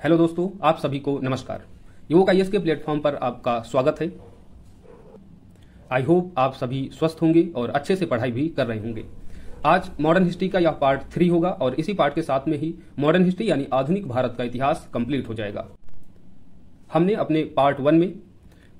Hello दोस्तों, आप सभी को नमस्कार। युवक आईएएस के प्लेटफॉर्म पर आपका स्वागत है। आई होप आप सभी स्वस्थ होंगे और अच्छे से पढ़ाई भी कर रहे होंगे। आज मॉडर्न हिस्ट्री का यह पार्ट 3 होगा और इसी पार्ट के साथ में ही मॉडर्न हिस्ट्री यानी आधुनिक भारत का इतिहास कंप्लीट हो जाएगा। हमने अपने पार्ट 1 में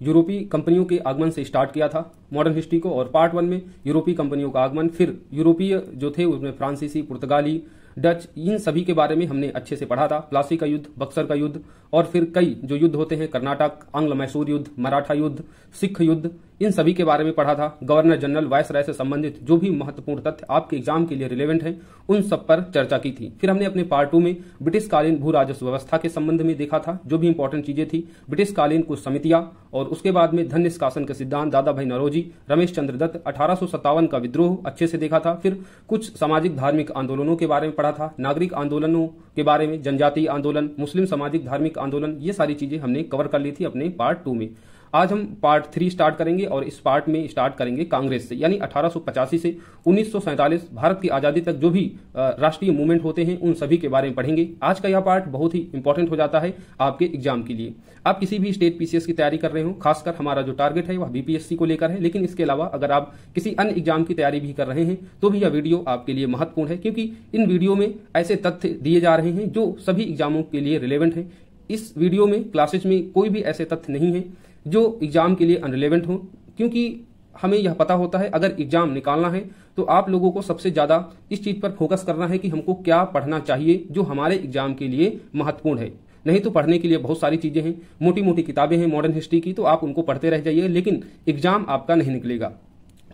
यूरोपीय कंपनियों के आगमन से स्टार्ट किया था मॉडर्न हिस्ट्री को, और पार्ट 1 में यूरोपीय कंपनियों का आगमन, फिर यूरोपीय जो थे उसमें फ्रांसीसी, पुर्तगाली, डच, इन सभी के बारे में हमने अच्छे से पढ़ा था। प्लासी का युद्ध, बक्सर का युद्ध और फिर कई जो युद्ध होते हैं, कर्नाटक, आंग्ल मैसूर युद्ध, मराठा युद्ध, सिख युद्ध, इन सभी के बारे में पढ़ा था। गवर्नर जनरल, वायसराय से संबंधित जो भी महत्वपूर्ण तथ्य आपके एग्जाम के लिए रिलेवेंट हैं, उन सब पर चर्चा की थी। फिर हमने अपने पार्ट 2 में ब्रिटिश कालीन भू राजस्व व्यवस्था के संबंध में देखा था, जो भी इंपॉर्टेंट चीजें थी, ब्रिटिश कालीन कुछ समितियां, और उसके बाद में धन निष्कासन के सिद्धांत, दादा भाई नौरोजी, रमेश चंद्र दत्त, 1857 का विद्रोह अच्छे से देखा था। फिर कुछ सामाजिक धार्मिक आंदोलनों के बारे में पढ़ा था, नागरिक आंदोलनों के बारे में, जनजातीय आंदोलन, मुस्लिम सामाजिक धार्मिक आंदोलन, ये सारी चीजें हमने कवर कर ली थी अपने पार्ट 2 में। आज हम पार्ट 3 स्टार्ट करेंगे और इस पार्ट में स्टार्ट करेंगे कांग्रेस से, यानी 1885 से 1947 भारत की आजादी तक जो भी राष्ट्रीय मूवमेंट होते हैं उन सभी के बारे में पढ़ेंगे। आज का यह पार्ट बहुत ही इंपॉर्टेंट हो जाता है आपके एग्जाम के लिए। आप किसी भी स्टेट पीसीएस की तैयारी कर रहे हो, खासकर हमारा जो टारगेट है वह बीपीएससी को लेकर है, लेकिन इसके अलावा अगर आप किसी अन्य एग्जाम की तैयारी भी कर रहे हैं तो भी यह वीडियो आपके लिए महत्वपूर्ण है, क्योंकि इन वीडियो में ऐसे तथ्य दिए जा रहे हैं जो सभी एग्जामों के लिए रिलेवेंट है। इस वीडियो में, क्लासेज में कोई भी ऐसे तथ्य नहीं है जो एग्जाम के लिए अनरिलेवेंट हो, क्योंकि हमें यह पता होता है अगर एग्जाम निकालना है तो आप लोगों को सबसे ज्यादा इस चीज पर फोकस करना है कि हमको क्या पढ़ना चाहिए जो हमारे एग्जाम के लिए महत्वपूर्ण है। नहीं तो पढ़ने के लिए बहुत सारी चीजें हैं, मोटी मोटी किताबें हैं मॉडर्न हिस्ट्री की, तो आप उनको पढ़ते रह जाइए, लेकिन एग्जाम आपका नहीं निकलेगा।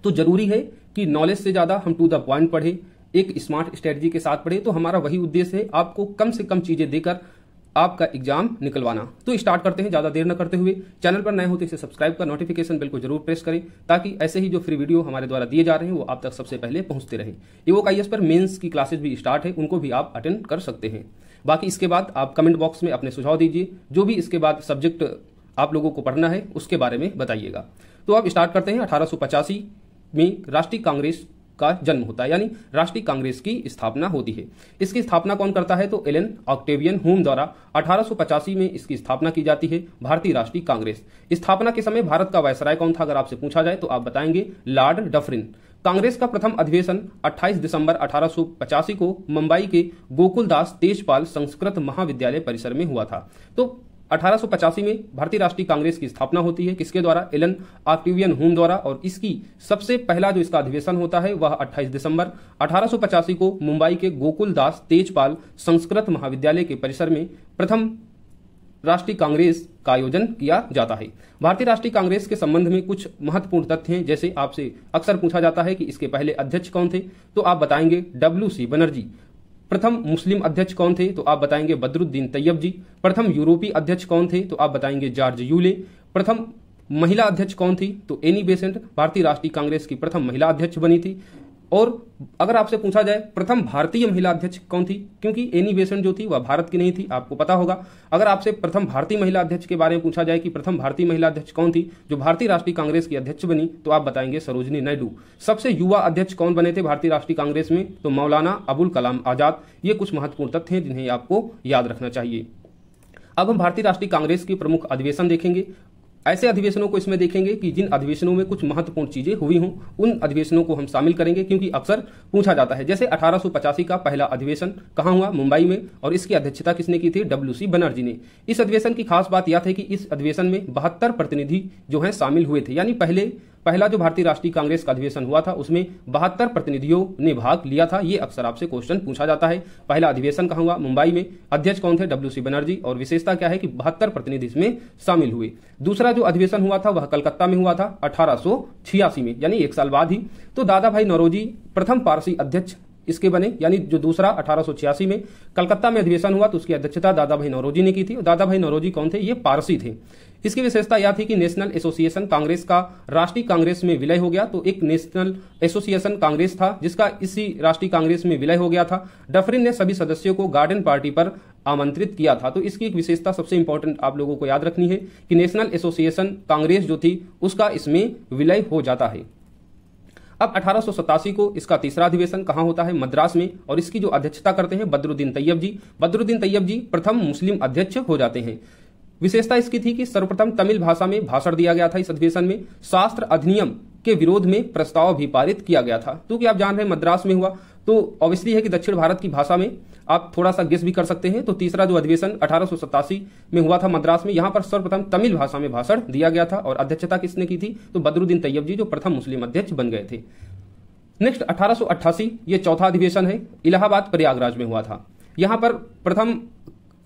तो जरूरी है कि नॉलेज से ज्यादा हम टू द पॉइंट पढ़े, एक स्मार्ट स्ट्रेटजी के साथ पढ़े। तो हमारा वही उद्देश्य है, आपको कम से कम चीजें देकर आपका एग्जाम निकलवाना। तो स्टार्ट करते हैं ज्यादा देर न करते हुए। चैनल पर नए होते इसे सब्सक्राइब कर नोटिफिकेशन बेल को जरूर प्रेस करें, ताकि ऐसे ही जो फ्री वीडियो हमारे द्वारा दिए जा रहे हैं वो आप तक सबसे पहले पहुंचते रहे। युवक आईएएस पर मेंस की क्लासेस भी स्टार्ट है, उनको भी आप अटेंड कर सकते हैं। बाकी इसके बाद आप कमेंट बॉक्स में अपने सुझाव दीजिए, जो भी इसके बाद सब्जेक्ट आप लोगों को पढ़ना है उसके बारे में बताइएगा। तो अब स्टार्ट करते हैं। 1885 में राष्ट्रीय कांग्रेस का जन्म होता है, यानी राष्ट्रीय कांग्रेस की स्थापना होती है। इसकी स्थापना कौन करता है? तो एलन ऑक्टेवियन हुम द्वारा 1885 में इसकी स्थापना की जाती है, भारतीय राष्ट्रीय कांग्रेस। स्थापना के समय भारत का वायसराय कौन था? अगर आपसे पूछा जाए तो आप बताएंगे लॉर्ड डफरिन। कांग्रेस का प्रथम अधिवेशन 28 दिसंबर 1885 को मुंबई के गोकुलदास तेजपाल संस्कृत महाविद्यालय परिसर में हुआ था। तो 1885 में भारतीय राष्ट्रीय कांग्रेस की स्थापना होती है, किसके द्वारा? एलन ऑक्टेवियन हुम द्वारा। और इसकी सबसे पहला जो इसका अधिवेशन होता है वह 28 दिसंबर 1885 को मुंबई के गोकुलदास तेजपाल संस्कृत महाविद्यालय के परिसर में प्रथम राष्ट्रीय कांग्रेस का आयोजन किया जाता है। भारतीय राष्ट्रीय कांग्रेस के संबंध में कुछ महत्वपूर्ण तथ्य हैं, जैसे आपसे अक्सर पूछा जाता है कि इसके पहले अध्यक्ष कौन थे, तो आप बताएंगे WC बनर्जी। प्रथम मुस्लिम अध्यक्ष कौन थे? तो आप बताएंगे बदरुद्दीन तैयब जी। प्रथम यूरोपीय अध्यक्ष कौन थे? तो आप बताएंगे जॉर्ज यूले। प्रथम महिला अध्यक्ष कौन थी? तो एनी बेसेंट भारतीय राष्ट्रीय कांग्रेस की प्रथम महिला अध्यक्ष बनी थी। और अगर आपसे पूछा जाए प्रथम भारतीय महिला अध्यक्ष कौन थी, क्योंकि एनी बेसेंट जो थी वह भारत की नहीं थी, आपको पता होगा। अगर आपसे प्रथम भारतीय महिला अध्यक्ष के बारे में पूछा जाए कि प्रथम भारतीय महिला अध्यक्ष कौन थी जो भारतीय राष्ट्रीय कांग्रेस की अध्यक्ष बनी, तो आप बताएंगे सरोजिनी नायडू। सबसे युवा अध्यक्ष कौन बने थे भारतीय राष्ट्रीय कांग्रेस में? तो मौलाना अबुल कलाम आजाद। ये कुछ महत्वपूर्ण तथ्य हैं जिन्हें आपको याद रखना चाहिए। अब हम भारतीय राष्ट्रीय कांग्रेस के प्रमुख अधिवेशन देखेंगे। ऐसे अधिवेशनों को इसमें देखेंगे कि जिन अधिवेशनों में कुछ महत्वपूर्ण चीजें हुई हों, उन अधिवेशनों को हम शामिल करेंगे, क्योंकि अक्सर पूछा जाता है। जैसे 1885 का पहला अधिवेशन कहां हुआ? मुंबई में। और इसकी अध्यक्षता किसने की थी? WC बनर्जी ने। इस अधिवेशन की खास बात यह थी कि इस अधिवेशन में 72 प्रतिनिधि जो हैं शामिल हुए थे, यानी पहला जो भारतीय राष्ट्रीय कांग्रेस का अधिवेशन हुआ था उसमें 72 प्रतिनिधियों ने भाग लिया था। ये अक्सर आपसे क्वेश्चन पूछा जाता है। पहला अधिवेशन कहां हुआ? मुंबई में। अध्यक्ष कौन थे? WC बनर्जी। और विशेषता क्या है कि 72 प्रतिनिधि इसमें शामिल हुए। दूसरा जो अधिवेशन हुआ था वह कलकत्ता में हुआ था 1886 में, यानी 1 साल बाद ही। तो दादा भाई नौरोजी प्रथम पारसी अध्यक्ष इसके बने, यानी जो दूसरा 1886 में कलकत्ता में अधिवेशन हुआ तो उसकी अध्यक्षता दादा भाई नौरोजी ने की थी। और दादा भाई नौरोजी कौन थे? ये पारसी थे। इसकी विशेषता यह थी कि नेशनल एसोसिएशन कांग्रेस का राष्ट्रीय कांग्रेस में विलय हो गया। तो एक नेशनल एसोसिएशन कांग्रेस था जिसका इसी राष्ट्रीय कांग्रेस में विलय हो गया था। डफरिन ने सभी सदस्यों को गार्डन पार्टी पर आमंत्रित किया था। तो इसकी एक विशेषता सबसे इंपॉर्टेंट आप लोगों को याद रखनी है कि नेशनल एसोसिएशन कांग्रेस जो थी उसका इसमें विलय हो जाता है। अब 1887 को इसका तीसरा अधिवेशन कहां होता है? मद्रास में, और इसकी जो अध्यक्षता करते हैं बदरुद्दीन तैयब जी। बदरुद्दीन तैयब जी प्रथम मुस्लिम अध्यक्ष हो जाते हैं। विशेषता इसकी थी कि सर्वप्रथम तमिल भाषा में भाषण दिया गया था इस अधिवेशन में। शास्त्र अधिनियम के विरोध में प्रस्ताव भी पारित किया गया था। क्योंकि आप जान रहे हैं मद्रास में हुआ, तो ऑब्वियसली है कि दक्षिण भारत की भाषा में आप थोड़ा सा गेस भी कर सकते हैं। तो तीसरा जो अधिवेशन 1887 में हुआ था मद्रास में, यहां पर सर्वप्रथम तमिल भाषा में भाषण दिया गया था और अध्यक्षता किसने की थी? तो बदरुद्दीन तैयब जी, जो प्रथम मुस्लिम अध्यक्ष बन गए थे। नेक्स्ट 1888, ये चौथा अधिवेशन है, इलाहाबाद प्रयागराज में हुआ था। यहां पर प्रथम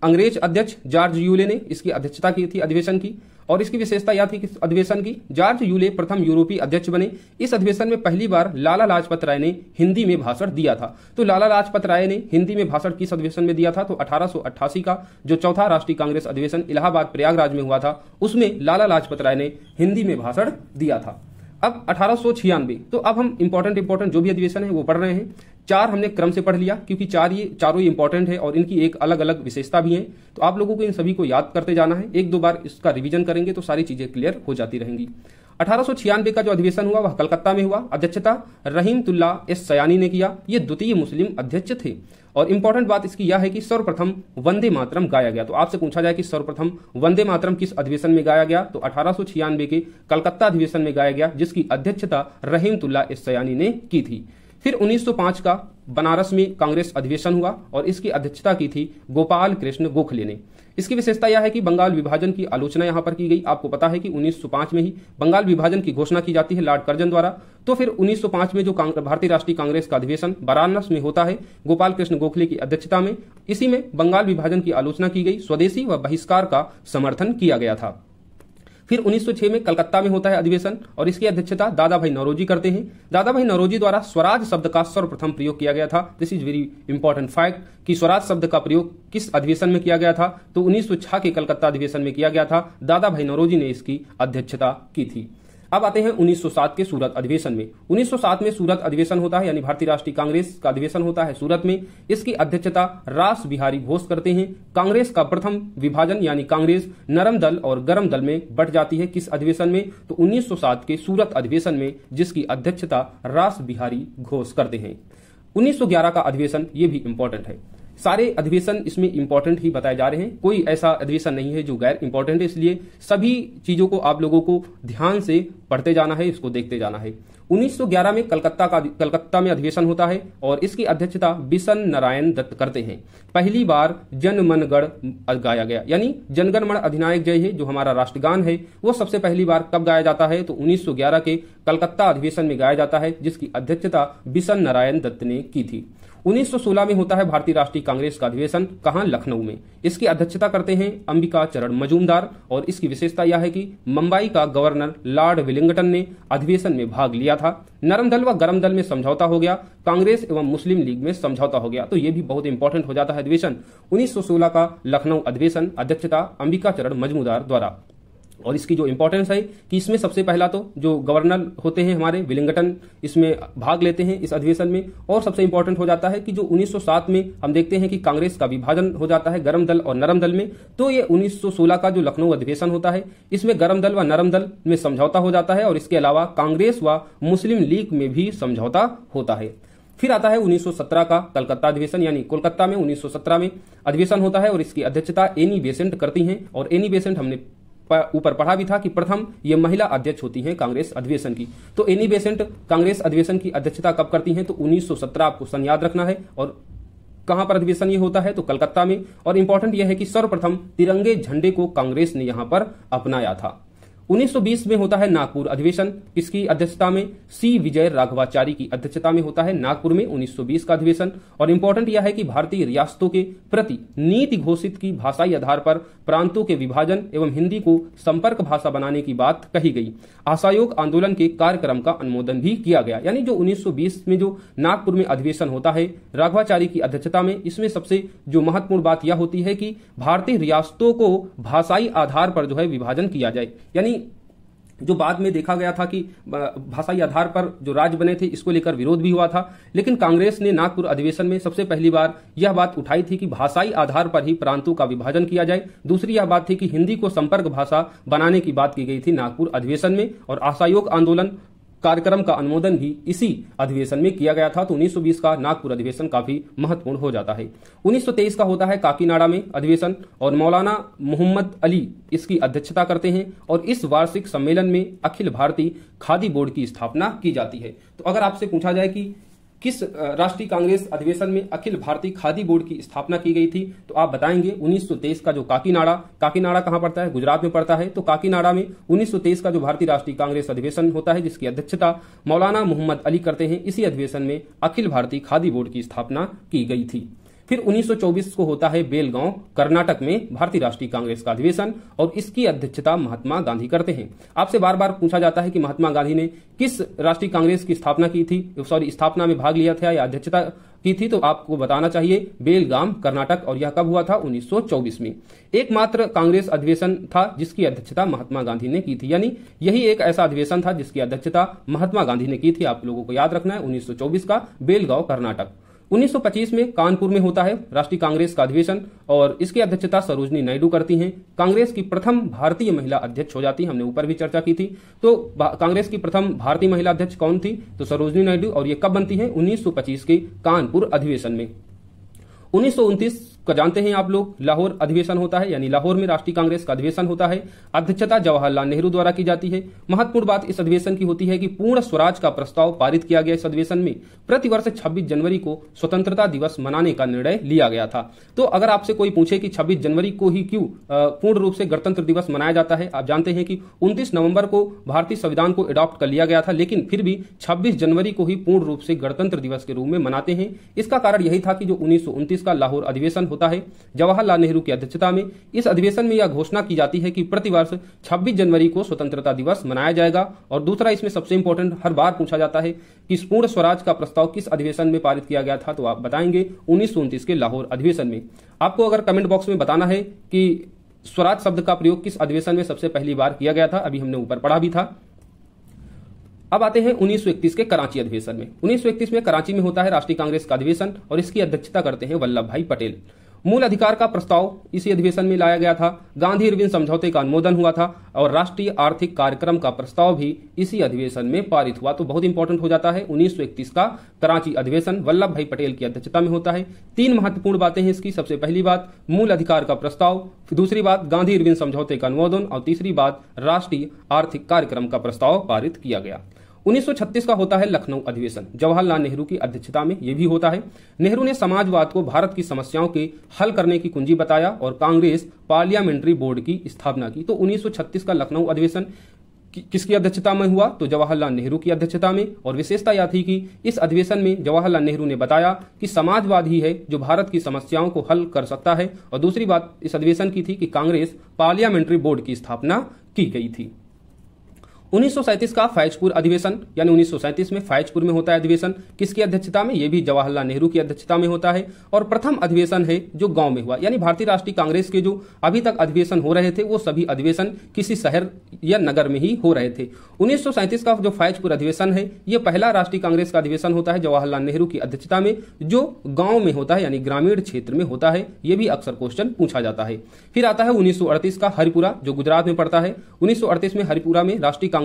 अंग्रेज अध्यक्ष जॉर्ज यूले ने इसकी अध्यक्षता की थी अधिवेशन की, और इसकी विशेषता यह थी कि अधिवेशन की जॉर्ज यूले प्रथम यूरोपीय अध्यक्ष बने। इस अधिवेशन में पहली बार लाला लाजपत राय ने हिंदी में भाषण दिया था। तो लाला लाजपत राय ने हिंदी में भाषण किस अधिवेशन में दिया था? तो 1888 का जो चौथा राष्ट्रीय कांग्रेस अधिवेशन इलाहाबाद प्रयागराज में हुआ था, उसमें लाला लाजपत राय ने हिंदी में भाषण दिया था। अब 1896, तो अब हम इंपॉर्टेंट जो भी अधिवेशन है वो पढ़ रहे हैं। चार हमने क्रम से पढ़ लिया क्योंकि चारों ही इंपॉर्टेंट है और इनकी एक अलग अलग विशेषता भी है। तो आप लोगों को इन सभी को याद करते जाना है, एक दो बार इसका रिवीजन करेंगे तो सारी चीजें क्लियर हो जाती रहेंगी। 1896 का जो अधिवेशन हुआ वह कलकत्ता में हुआ। अध्यक्षता रहीमतुल्लाह एस सयानी ने किया। ये द्वितीय मुस्लिम अध्यक्ष थे और इंपॉर्टेंट बात इसकी यह है कि सर्वप्रथम वंदे मातरम गाया गया। तो आपसे पूछा जाए कि सर्वप्रथम वंदे मातरम किस अधिवेशन में गाया गया? तो 1896 के कलकत्ता अधिवेशन में गाया गया, जिसकी अध्यक्षता रहीमतुल्लाह एस सयानी ने की थी। फिर 1905 का बनारस में कांग्रेस अधिवेशन हुआ और इसकी अध्यक्षता की थी गोपाल कृष्ण गोखले ने। इसकी विशेषता यह है कि बंगाल विभाजन की आलोचना यहां पर की गई। आपको पता है कि 1905 में ही बंगाल विभाजन की घोषणा की जाती है लॉर्ड कर्जन द्वारा। तो फिर 1905 में जो भारतीय राष्ट्रीय कांग्रेस का अधिवेशन वाराणसी में होता है गोपाल कृष्ण गोखले की अध्यक्षता में, इसी में बंगाल विभाजन की आलोचना की गई, स्वदेशी व बहिष्कार का समर्थन किया गया था। फिर 1906 में कलकत्ता में होता है अधिवेशन और इसकी अध्यक्षता दादा भाई नौरोजी करते हैं। दादा भाई नौरोजी द्वारा स्वराज शब्द का सर्वप्रथम प्रयोग किया गया था। This is very important fact कि स्वराज शब्द का प्रयोग किस अधिवेशन में किया गया था? तो 1906 के कलकत्ता अधिवेशन में किया गया था। दादा भाई नौरोजी ने इसकी अध्यक्षता की थी। अब आते हैं 1907 के सूरत अधिवेशन में। 1907 में सूरत अधिवेशन होता है, यानी भारतीय राष्ट्रीय कांग्रेस का अधिवेशन होता है सूरत में। इसकी अध्यक्षता रास बिहारी घोष करते हैं। कांग्रेस का प्रथम विभाजन यानी कांग्रेस नरम दल और गरम दल में बट जाती है। किस अधिवेशन में? तो 1907 के सूरत अधिवेशन में, जिसकी अध्यक्षता रास बिहारी घोष करते हैं। 1911 का अधिवेशन, ये भी इंपॉर्टेंट है। सारे अधिवेशन इसमें इंपॉर्टेंट ही बताए जा रहे हैं, कोई ऐसा अधिवेशन नहीं है जो गैर इंपॉर्टेंट है, इसलिए सभी चीजों को आप लोगों को ध्यान से पढ़ते जाना है, इसको देखते जाना है। 1911 में कलकत्ता में अधिवेशन होता है और इसकी अध्यक्षता बिशन नारायण दत्त करते हैं। पहली बार जन मन गण गाया गया, यानी जनगण मन अधिनायक जय है जो हमारा राष्ट्रगान है, वो सबसे पहली बार कब गाया जाता है? तो 1911 के कलकत्ता अधिवेशन में गाया जाता है, जिसकी अध्यक्षता बिशन नारायण दत्त ने की थी। 1916 में होता है भारतीय राष्ट्रीय कांग्रेस का अधिवेशन, कहां? लखनऊ में। इसकी अध्यक्षता करते हैं अंबिका चरण मजूमदार और इसकी विशेषता यह है कि मुंबई का गवर्नर लॉर्ड विलिंगटन ने अधिवेशन में भाग लिया था। नरम दल व गरम दल में समझौता हो गया, कांग्रेस एवं मुस्लिम लीग में समझौता हो गया। तो यह भी बहुत इंपॉर्टेंट हो जाता है अधिवेशन। 1916 का लखनऊ अधिवेशन, अध्यक्षता अंबिका चरण मजूमदार द्वारा। और इसकी जो इंपॉर्टेंस है कि इसमें सबसे पहला तो जो गवर्नर होते हैं हमारे विलिंगटन, इसमें भाग लेते हैं इस अधिवेशन में। और सबसे इंपॉर्टेंट हो जाता है कि जो 1907 में हम देखते हैं कि कांग्रेस का विभाजन हो जाता है गरम दल और नरम दल में, तो ये 1916 का जो लखनऊ अधिवेशन होता है इसमें गरम दल व नरम दल में समझौता हो जाता है और इसके अलावा कांग्रेस व मुस्लिम लीग में भी समझौता होता है। फिर आता है 1917 का कलकत्ता अधिवेशन, यानी कोलकाता में 1917 में अधिवेशन होता है और इसकी अध्यक्षता एनी बेसेंट करती हैं। और एनी बेसेंट हमने ऊपर पढ़ा भी था कि प्रथम ये महिला अध्यक्ष होती हैं कांग्रेस अधिवेशन की। तो एनी बेसेंट कांग्रेस अधिवेशन की अध्यक्षता कब करती हैं? तो 1917, आपको सन याद रखना है। और कहां पर अधिवेशन ये होता है? तो कलकत्ता में। और इंपॉर्टेंट यह है कि सर्वप्रथम तिरंगे झंडे को कांग्रेस ने यहां पर अपनाया था। 1920 में होता है नागपुर अधिवेशन, किसकी अध्यक्षता में? सी विजय राघवाचारी की अध्यक्षता में होता है नागपुर में 1920 का अधिवेशन। और इंपॉर्टेंट यह है कि भारतीय रियासतों के प्रति नीति घोषित की भाषाई आधार पर प्रांतों के विभाजन एवं हिंदी को संपर्क भाषा बनाने की बात कही गई। असहयोग आंदोलन के कार्यक्रम का अनुमोदन भी किया गया। यानी जो 1920 में जो नागपुर में अधिवेशन होता है राघवाचारी की अध्यक्षता में, इसमें सबसे जो महत्वपूर्ण बात यह होती है कि भारतीय रियासतों को भाषाई आधार पर जो है विभाजन किया जाए। यानी जो बाद में देखा गया था कि भाषाई आधार पर जो राज्य बने थे इसको लेकर विरोध भी हुआ था, लेकिन कांग्रेस ने नागपुर अधिवेशन में सबसे पहली बार यह बात उठाई थी कि भाषाई आधार पर ही प्रांतों का विभाजन किया जाए। दूसरी यह बात थी कि हिंदी को संपर्क भाषा बनाने की बात की गई थी नागपुर अधिवेशन में। और असहयोग आंदोलन कार्यक्रम का अनुमोदन भी इसी अधिवेशन में किया गया था। तो 1920 का नागपुर अधिवेशन काफी महत्वपूर्ण हो जाता है। 1923 का होता है काकीनाडा में अधिवेशन और मौलाना मोहम्मद अली इसकी अध्यक्षता करते हैं और इस वार्षिक सम्मेलन में अखिल भारतीय खादी बोर्ड की स्थापना की जाती है। तो अगर आपसे पूछा जाए कि किस राष्ट्रीय कांग्रेस अधिवेशन में अखिल भारतीय खादी बोर्ड की स्थापना की गई थी, तो आप बताएंगे 1923 का जो काकीनाडा कहां पड़ता है, गुजरात में पड़ता है। तो काकीनाडा में 1923 का जो भारतीय राष्ट्रीय कांग्रेस अधिवेशन होता है जिसकी अध्यक्षता मौलाना मोहम्मद अली करते हैं, इसी अधिवेशन में अखिल भारतीय खादी बोर्ड की स्थापना की गई थी। फिर 1924 को होता है बेलगांव कर्नाटक में भारतीय राष्ट्रीय कांग्रेस का अधिवेशन और इसकी अध्यक्षता महात्मा गांधी करते हैं। आपसे बार बार पूछा जाता है कि महात्मा गांधी ने किस राष्ट्रीय कांग्रेस की स्थापना की थी, स्थापना में भाग लिया था या अध्यक्षता की थी, तो आपको बताना चाहिए बेलगाम कर्नाटक, और यह कब हुआ था, 1924 में। एकमात्र कांग्रेस अधिवेशन था जिसकी अध्यक्षता महात्मा गांधी ने की थी, यानी यही एक ऐसा अधिवेशन था जिसकी अध्यक्षता महात्मा गांधी ने की थी। आप लोगों को याद रखना है 1924 का बेलगांव कर्नाटक। 1925 में कानपुर में होता है राष्ट्रीय कांग्रेस का अधिवेशन और इसकी अध्यक्षता सरोजनी नायडू करती हैं। कांग्रेस की प्रथम भारतीय महिला अध्यक्ष हो जाती, हमने ऊपर भी चर्चा की थी। तो कांग्रेस की प्रथम भारतीय महिला अध्यक्ष कौन थी, तो सरोजनी नायडू, और ये कब बनती है, 1925 के कानपुर अधिवेशन में। 1929 का जानते हैं आप लोग, लाहौर अधिवेशन होता है, यानी लाहौर में राष्ट्रीय कांग्रेस का अधिवेशन होता है। अध्यक्षता जवाहरलाल नेहरू द्वारा की जाती है। महत्वपूर्ण बात इस अधिवेशन की होती है कि पूर्ण स्वराज का प्रस्ताव पारित किया गया। इस अधिवेशन में प्रतिवर्ष 26 जनवरी को स्वतंत्रता दिवस मनाने का निर्णय लिया गया था। तो अगर आपसे कोई पूछे कि 26 जनवरी को ही क्यों पूर्ण रूप से गणतंत्र दिवस मनाया जाता है, आप जानते हैं कि 29 नवंबर को भारतीय संविधान को अडॉप्ट कर लिया गया था, लेकिन फिर भी 26 जनवरी को ही पूर्ण रूप से गणतंत्र दिवस के रूप में मनाते हैं। इसका कारण यही था कि जो 1929 का लाहौर अधिवेशन होता है जवाहरलाल नेहरू की अध्यक्षता में, इस अधिवेशन में यह घोषणा की जाती है कि प्रतिवर्ष 26 जनवरी को स्वतंत्रता दिवस मनाया जाएगा। और दूसरा इसमें सबसे इंपॉर्टेंट, हर बार पूछा जाता है कि पूर्ण स्वराज का प्रस्ताव किस अधिवेशन में पारित किया गया था, तो आप बताएंगे 1929 के लाहौर अधिवेशन में। आपको अगर कमेंट बॉक्स में बताना है कि स्वराज शब्द का प्रयोग किस अधिवेशन में सबसे पहली बार किया गया था, अभी हमने ऊपर पढ़ा भी था। अब आते हैं 1931 के कराची अधिवेशन में। 1931 में कराची में होता है राष्ट्रीय कांग्रेस का अधिवेशन और इसकी अध्यक्षता करते हैं वल्लभ भाई पटेल। मूल अधिकार का प्रस्ताव इसी अधिवेशन में लाया गया था। गांधी इरविन समझौते का अनुमोदन हुआ था और राष्ट्रीय आर्थिक कार्यक्रम का प्रस्ताव भी इसी अधिवेशन में पारित हुआ। तो बहुत इंपॉर्टेंट हो जाता है 1931 का कराची अधिवेशन वल्लभ भाई पटेल की अध्यक्षता में होता है। 3 महत्वपूर्ण बातें हैं इसकी। सबसे पहली बात मूल अधिकार का प्रस्ताव, दूसरी बात गांधी इरविन समझौते का अनुमोदन और तीसरी बात राष्ट्रीय आर्थिक कार्यक्रम का प्रस्ताव पारित किया गया। 1936 का होता है लखनऊ अधिवेशन, जवाहरलाल नेहरू की अध्यक्षता में यह भी होता है। नेहरू ने समाजवाद को भारत की समस्याओं के हल करने की कुंजी बताया और कांग्रेस पार्लियामेंट्री बोर्ड की स्थापना की। तो 1936 का लखनऊ अधिवेशन किसकी अध्यक्षता में हुआ, तो जवाहरलाल नेहरू की अध्यक्षता में। और विशेषता यह थी कि इस अधिवेशन में जवाहरलाल नेहरू ने बताया कि समाजवाद ही है जो भारत की समस्याओं को हल कर सकता है। और दूसरी बात इस अधिवेशन की थी कि कांग्रेस पार्लियामेंट्री बोर्ड की स्थापना की गई थी। 1937 का फैजपुर अधिवेशन, यानी 1937 में फैजपुर में होता है अधिवेशन, किसकी अध्यक्षता में, यह भी जवाहरलाल नेहरू की अध्यक्षता में होता है। और प्रथम अधिवेशन है जो गांव में हुआ, यानी भारतीय राष्ट्रीय कांग्रेस के जो अभी तक अधिवेशन हो रहे थे वो सभी अधिवेशन किसी शहर या नगर में ही हो रहे थे। 1937 का जो फैजपुर अधिवेशन है यह पहला राष्ट्रीय कांग्रेस का अधिवेशन होता है जवाहरलाल नेहरू की अध्यक्षता में, जो गांव में होता है यानी ग्रामीण क्षेत्र में होता है। यह भी अक्सर क्वेश्चन पूछा जाता है। फिर आता है 1938 का हरिपुरा, जो गुजरात में पड़ता है। 1938 में हरिपुरा में राष्ट्रीय कांग्रेस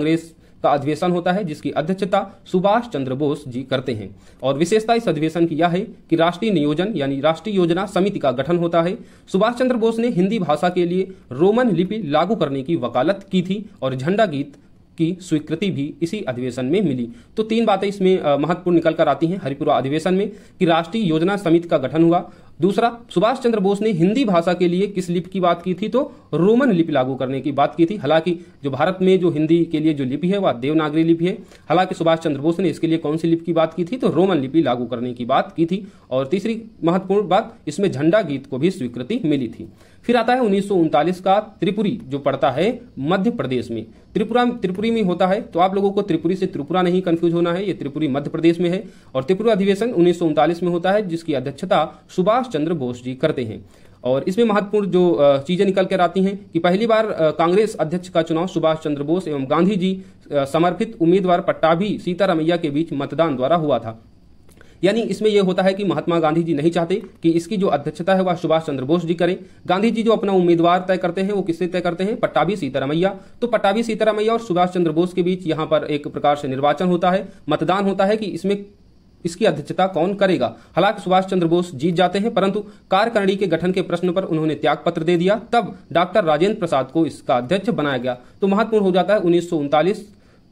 का अधिवेशन होता है जिसकी अध्यक्षता सुभाष चंद्र बोस जी करते हैं। और विशेषता इस अधिवेशन की यह है कि राष्ट्रीय नियोजन यानी राष्ट्रीय योजना समिति का गठन होता है। सुभाष चंद्र बोस ने हिंदी भाषा के लिए रोमन लिपि लागू करने की वकालत की थी और झंडा गीत की स्वीकृति भी इसी अधिवेशन में मिली। तो 3 बातें इसमें महत्वपूर्ण निकल कर आती हैं हरिपुरा अधिवेशन में कि राष्ट्रीय योजना समिति का गठन हुआ, दूसरा सुभाष चंद्र बोस ने हिंदी भाषा के लिए किस लिपि की बात की थी, तो रोमन लिपि लागू करने की बात की थी। हालांकि जो भारत में जो हिंदी के लिए जो लिपि है वह देवनागरी लिपि है, हालांकि सुभाष चंद्र बोस ने इसके लिए कौन सी लिपि की बात की थी, तो रोमन लिपि लागू करने की बात की थी। और तीसरी महत्वपूर्ण बात, इसमें झंडा गीत को भी स्वीकृति मिली थी। फिर आता है 1939 का त्रिपुरी, जो पड़ता है मध्य प्रदेश में। त्रिपुरी में होता है, तो आप लोगों को त्रिपुरी से त्रिपुरा नहीं कंफ्यूज होना है, ये त्रिपुरी मध्य प्रदेश में है। और त्रिपुरा अधिवेशन 1939 में होता है जिसकी अध्यक्षता सुभाष चंद्र बोस जी करते हैं। और इसमें महत्वपूर्ण जो चीजें निकल कर आती हैं कि पहली बार कांग्रेस अध्यक्ष का चुनाव सुभाष चंद्र बोस एवं गांधी जी समर्थित उम्मीदवार पट्टाभी सीतारामैया के बीच मतदान द्वारा हुआ था। यानी इसमें यह होता है कि महात्मा गांधी जी नहीं चाहते कि इसकी जो अध्यक्षता है वह सुभाष चंद्र बोस जी करें। गांधी जी जो अपना उम्मीदवार तय करते हैं वो किससे तय करते हैं? पट्टाभी सीतारामैया। तो पट्टाभी सीतारामैया और सुभाष चंद्र बोस के बीच यहां पर एक प्रकार से निर्वाचन होता है, मतदान होता है कि इसमें इसकी अध्यक्षता कौन करेगा। हालांकि सुभाष चंद्र बोस जीत जाते हैं, परंतु कार्यकारिणी के गठन के प्रश्न पर उन्होंने त्याग पत्र दे दिया। तब डॉक्टर राजेंद्र प्रसाद को इसका अध्यक्ष बनाया गया। तो महत्वपूर्ण हो जाता है 1939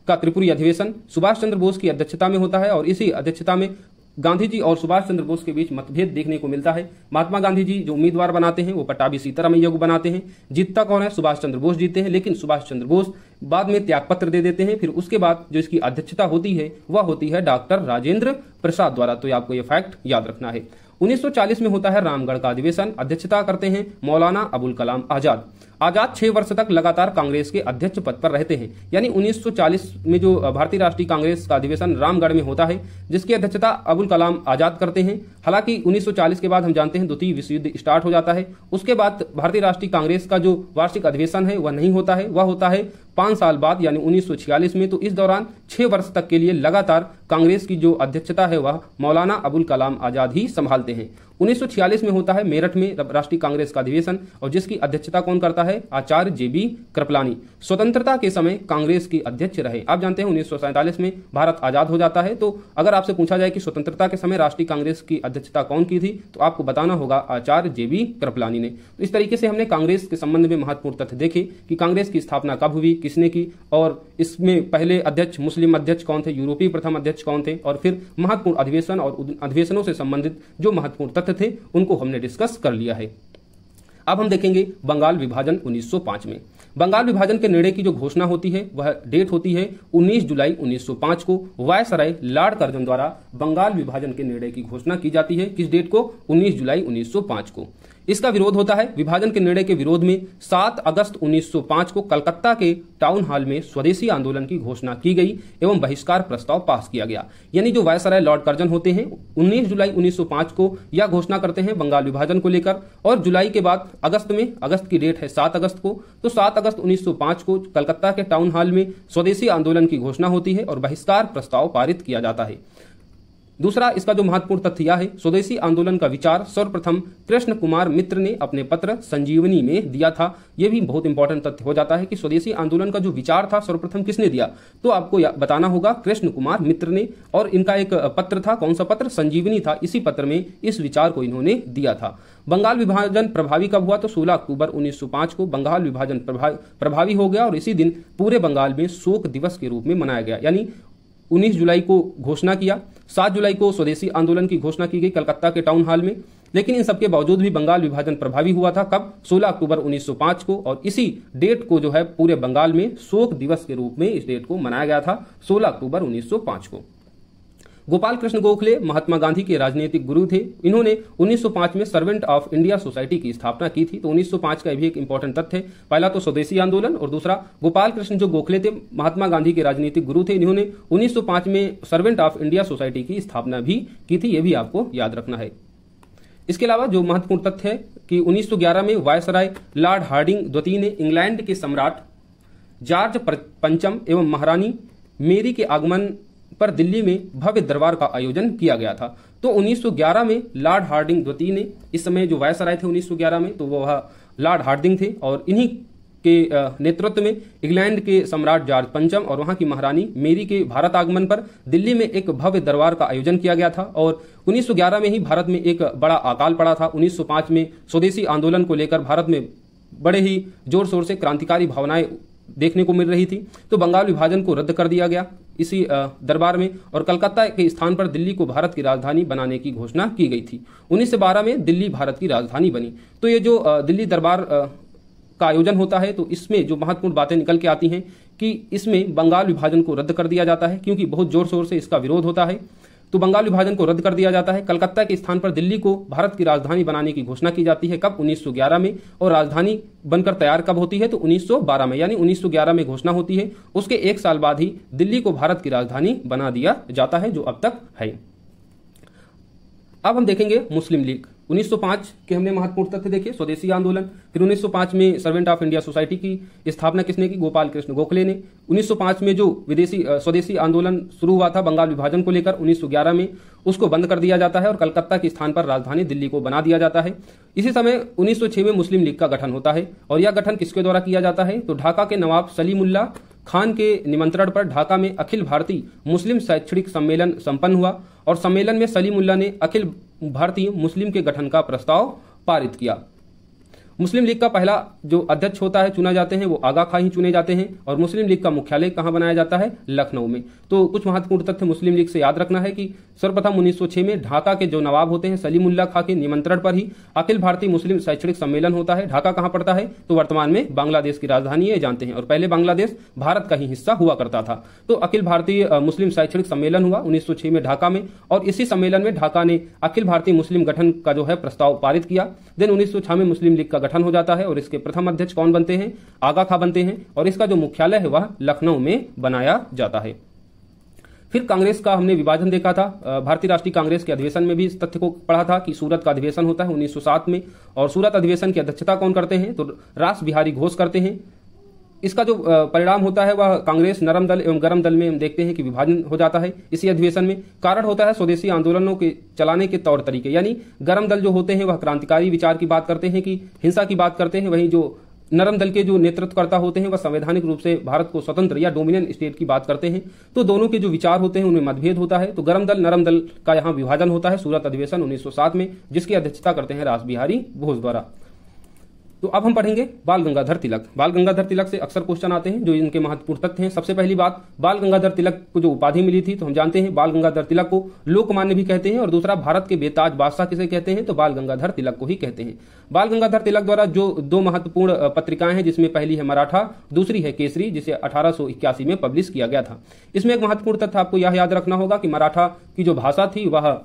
का त्रिपुरी अधिवेशन सुभाष चंद्र बोस की अध्यक्षता में होता है और इसी अध्यक्षता में गांधी जी और सुभाष चंद्र बोस के बीच मतभेद देखने को मिलता है। महात्मा गांधी जी जो उम्मीदवार बनाते हैं वो पट्टाभी सीतारामैया को बनाते हैं। जीतता कौन है? सुभाष चंद्र बोस जीतते हैं, लेकिन सुभाष चंद्र बोस बाद में त्यागपत्र दे देते हैं। फिर उसके बाद जो इसकी अध्यक्षता होती है वह होती है डॉक्टर राजेंद्र प्रसाद द्वारा। तो आपको यह फैक्ट याद रखना है। 1940 में होता है रामगढ़ का अधिवेशन, अध्यक्षता करते हैं मौलाना अबुल कलाम आजाद। आजाद 6 वर्ष तक लगातार कांग्रेस के अध्यक्ष पद पर रहते हैं। यानी 1940 में जो भारतीय राष्ट्रीय कांग्रेस का अधिवेशन रामगढ़ में होता है जिसकी अध्यक्षता अबुल कलाम आजाद करते हैं। हालांकि 1940 के बाद हम जानते हैं द्वितीय विश्व युद्ध स्टार्ट हो जाता है। उसके बाद भारतीय राष्ट्रीय कांग्रेस का जो वार्षिक अधिवेशन है वह नहीं होता है, वह होता है 5 साल बाद यानी 1946 में। तो इस दौरान 6 वर्ष तक के लिए लगातार कांग्रेस की जो अध्यक्षता है वह मौलाना अबुल कलाम आजाद ही संभालते हैं। 1946 में होता है मेरठ में राष्ट्रीय कांग्रेस का अधिवेशन और जिसकी अध्यक्षता कौन करता है? आचार्य जेबी कृपलानी। स्वतंत्रता के समय कांग्रेस की अध्यक्ष रहे। आप जानते हैं 1947 में भारत आजाद हो जाता है। तो अगर आपसे पूछा जाए कि स्वतंत्रता के समय राष्ट्रीय कांग्रेस की अध्यक्षता कौन की थी तो आपको बताना होगा आचार्य जेबी कृपलानी ने। तो इस तरीके से हमने कांग्रेस के संबंध में महत्वपूर्ण तथ्य देखे कि कांग्रेस की स्थापना कब हुई, किसने की, और इसमें पहले अध्यक्ष मुस्लिम अध्यक्ष कौन थे, यूरोपीय प्रथम अध्यक्ष कौन थे, और फिर महत्वपूर्ण अधिवेशन और अधिवेशनों से संबंधित जो महत्वपूर्ण तथ्य थे उनको हमने डिस्कस कर लिया है। अब हम देखेंगे बंगाल विभाजन 1905 में। बंगाल विभाजन के निर्णय की जो घोषणा होती है वह डेट होती है 19 जुलाई 1905 को। वायसराय लॉर्ड कर्जन द्वारा बंगाल विभाजन के निर्णय की घोषणा की जाती है। किस डेट को? 19 जुलाई 1905 को। इसका विरोध होता है। विभाजन के निर्णय के विरोध में 7 अगस्त 1905 को कलकत्ता के टाउन हॉल में स्वदेशी आंदोलन की घोषणा की गई एवं बहिष्कार प्रस्ताव पास किया गया। यानी जो वायसराय लॉर्ड कर्जन होते हैं 19 जुलाई 1905 को यह घोषणा करते हैं बंगाल विभाजन को लेकर, और जुलाई के बाद अगस्त की डेट है 7 अगस्त को। तो 7 अगस्त 1905 को कलकत्ता के टाउन हॉल में स्वदेशी आंदोलन की घोषणा होती है और बहिष्कार प्रस्ताव पारित किया जाता है। दूसरा इसका जो महत्वपूर्ण तथ्य यह है, स्वदेशी आंदोलन का विचार सर्वप्रथम कृष्ण कुमार मित्र ने अपने पत्र संजीवनी में दिया था। यह भी बहुत इंपॉर्टेंट तथ्य हो जाता है कि स्वदेशी आंदोलन का जो विचार था सर्वप्रथम किसने दिया, तो आपको बताना होगा कृष्ण कुमार मित्र ने। और इनका एक पत्र था, कौन सा पत्र? संजीवनी था। इसी पत्र में इस विचार को इन्होंने दिया था। बंगाल विभाजन प्रभावी कब हुआ? तो 16 अक्टूबर 1905 को बंगाल विभाजन प्रभावी हो गया और इसी दिन पूरे बंगाल में शोक दिवस के रूप में मनाया गया। यानी 19 जुलाई को घोषणा किया, 7 जुलाई को स्वदेशी आंदोलन की घोषणा की गई कलकत्ता के टाउन हॉल में। लेकिन इन सबके बावजूद भी बंगाल विभाजन प्रभावी हुआ था। कब? 16 अक्टूबर 1905 को। और इसी डेट को जो है पूरे बंगाल में शोक दिवस के रूप में इस डेट को मनाया गया था, 16 अक्टूबर 1905 को। गोपाल कृष्ण गोखले महात्मा गांधी के राजनीतिक गुरु थे। इन्होंने 1905 में सर्वेंट ऑफ इंडिया सोसाइटी की स्थापना की थी। तो 1905 का भी एक इंपॉर्टेंट तथ्य है। पहला तो स्वदेशी आंदोलन और दूसरा गोपाल कृष्ण जो गोखले थे महात्मा गांधी के राजनीतिक गुरु थे, इन्होंने 1905 में सर्वेंट ऑफ इंडिया सोसाइटी की स्थापना भी की थी। यह भी आपको याद रखना है। इसके अलावा जो महत्वपूर्ण तथ्य है कि 1911 में वायसराय लॉर्ड हार्डिंग द्वितीय ने इंग्लैंड के सम्राट जॉर्ज पंचम एवं महारानी मेरी के आगमन पर दिल्ली में भव्य दरबार का आयोजन किया गया था। तो 1911 में लॉर्ड हार्डिंग द्वितीय ने, इस समय जो वायसराय थे 1911 में, तो वह लॉर्ड हार्डिंग थे और इन्हीं के नेतृत्व में इंग्लैंड के सम्राट जॉर्ज पंचम और वहां की महारानी मेरी के भारत आगमन पर दिल्ली में एक भव्य दरबार का आयोजन किया गया था। और 1911 में ही भारत में एक बड़ा अकाल पड़ा था। 1905 में स्वदेशी आंदोलन को लेकर भारत में बड़े ही जोर शोर से क्रांतिकारी भावनाएं देखने को मिल रही थी। तो बंगाल विभाजन को रद्द कर दिया गया इसी दरबार में और कलकत्ता के स्थान पर दिल्ली को भारत की राजधानी बनाने की घोषणा की गई थी। 1912 में दिल्ली भारत की राजधानी बनी। तो ये जो दिल्ली दरबार का आयोजन होता है, तो इसमें जो महत्वपूर्ण बातें निकल के आती हैं कि इसमें बंगाल विभाजन को रद्द कर दिया जाता है, क्योंकि बहुत जोर शोर से इसका विरोध होता है। तो बंगाल विभाजन को रद्द कर दिया जाता है। कलकत्ता के स्थान पर दिल्ली को भारत की राजधानी बनाने की घोषणा की जाती है। कब? 1911 में। और राजधानी बनकर तैयार कब होती है? तो 1912 में। यानी 1911 में घोषणा होती है, उसके 1 साल बाद ही दिल्ली को भारत की राजधानी बना दिया जाता है, जो अब तक है। अब हम देखेंगे मुस्लिम लीग। 1905 के हमने महत्वपूर्ण तथ्य देखे, स्वदेशी आंदोलन। फिर 1905 में सर्वेंट ऑफ इंडिया सोसाइटी की स्थापना किसने की? गोपाल कृष्ण गोखले ने। 1905 में जो स्वदेशी आंदोलन शुरू हुआ था बंगाल विभाजन को लेकर, 1911 में उसको बंद कर दिया जाता है और कलकत्ता के स्थान पर राजधानी दिल्ली को बना दिया जाता है। इसी समय 1906 में मुस्लिम लीग का गठन होता है और यह गठन किसके द्वारा किया जाता है? तो ढाका के नवाब सलीमुल्लाह खान के निमंत्रण पर ढाका में अखिल भारतीय मुस्लिम शैक्षणिक सम्मेलन संपन्न हुआ और सम्मेलन में सलीमुल्लाह ने अखिल भारतीय मुस्लिम के गठन का प्रस्ताव पारित किया। मुस्लिम लीग का पहला जो अध्यक्ष होता है चुना जाते हैं वो आगा खां ही चुने जाते हैं और मुस्लिम लीग का मुख्यालय कहां बनाया जाता है? लखनऊ में। तो कुछ महत्वपूर्ण तथ्य मुस्लिम लीग से याद रखना है कि सर्वप्रथम 1906 में ढाका के जो नवाब होते हैं सलीमुल्लाह खां के निमंत्रण पर ही अखिल भारतीय मुस्लिम शैक्षणिक सम्मेलन होता है। ढाका कहां पड़ता है? तो वर्तमान में बांग्लादेश की राजधानी है, जानते हैं, और पहले बांग्लादेश भारत का ही हिस्सा हुआ करता था। तो अखिल भारतीय मुस्लिम शैक्षणिक सम्मेलन हुआ 1906 में ढाका में और इसी सम्मेलन में ढाका ने अखिल भारतीय मुस्लिम गठन का जो है प्रस्ताव पारित किया। देन 1906 में मुस्लिम लीग का गठन हो जाता है और इसके प्रथम अध्यक्ष कौन बनते हैं? आगा खां बनते हैं और इसका जो मुख्यालय है वह लखनऊ में बनाया जाता है। फिर कांग्रेस का हमने विभाजन देखा था, भारतीय राष्ट्रीय कांग्रेस के अधिवेशन में भी इस तथ्य को पढ़ा था कि सूरत का अधिवेशन होता है 1907 में और सूरत अधिवेशन की अध्यक्षता कौन करते हैं? तो रास बिहारी घोष करते हैं। इसका जो परिणाम होता है वह कांग्रेस नरम दल एवं गरम दल में हम देखते हैं कि विभाजन हो जाता है इसी अधिवेशन में। कारण होता है स्वदेशी आंदोलनों के चलाने के तौर तरीके, यानी गरम दल जो होते हैं वह क्रांतिकारी विचार की बात करते हैं कि हिंसा की बात करते हैं, वहीं जो नरम दल के जो नेतृत्वकर्ता होते हैं वह संवैधानिक रूप से भारत को स्वतंत्र या डोमिनियन स्टेट की बात करते हैं। तो दोनों के जो विचार होते हैं उनमें मतभेद होता है। तो गरम दल नरम दल का यहाँ विभाजन होता है सूरत अधिवेशन 1907 में, जिसकी अध्यक्षता करते हैं रास बिहारी घोष द्वारा। तो अब हम पढ़ेंगे बाल गंगाधर तिलक। बाल गंगाधर तिलक से अक्सर क्वेश्चन आते हैं जो इनके महत्वपूर्ण तथ्य हैं। सबसे पहली बात, बाल गंगाधर तिलक को जो उपाधि मिली थी तो हम जानते हैं बाल गंगाधर तिलक को लोकमान्य भी कहते हैं और दूसरा भारत के बेताज बादशाह किसे कहते हैं? तो बाल गंगाधर तिलक को ही कहते हैं। बाल गंगाधर तिलक द्वारा जो दो महत्वपूर्ण पत्रिकाएं हैं जिसमें पहली है मराठा, दूसरी है केसरी, जिसे 1881 में पब्लिश किया गया था। इसमें एक महत्वपूर्ण तथ्य आपको यह याद रखना होगा कि मराठा की जो भाषा थी वह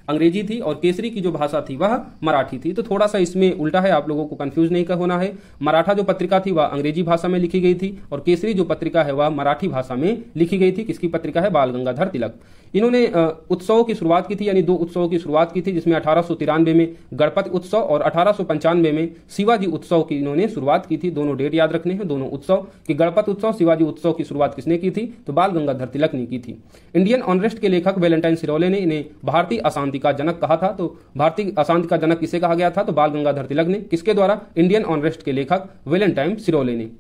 अंग्रेजी थी और केसरी की जो भाषा थी वह मराठी थी। तो थोड़ा सा इसमें उल्टा है, आप लोगों को कंफ्यूज नहीं होना है। मराठा जो पत्रिका थी वह अंग्रेजी भाषा में लिखी गई थी और केसरी जो पत्रिका है वह मराठी भाषा में लिखी गई थी। किसकी पत्रिका है? बाल गंगाधर तिलक। इन्होंने उत्सवों की शुरुआत की थी, यानी दो उत्सवों की शुरुआत की थी, जिसमें 1893 में गणपति उत्सव और 1895 में शिवाजी उत्सव की इन्होंने शुरुआत की थी। दोनों डेट याद रखने हैं, दोनों उत्सव कि गणपति उत्सव शिवाजी उत्सव की शुरुआत किसने की थी? तो बाल गंगाधर तिलक ने की थी। इंडियन अनरेस्ट के लेखक वैलेंटाइन सिरोले ने इन्हें भारतीय अशांति का जनक कहा था। तो भारतीय अशांति का जनक किसे कहा गया था? तो बाल गंगाधर तिलक ने। किसके द्वारा? इंडियन अनरेस्ट के लेखक वैलेंटाइन सिरोले ने।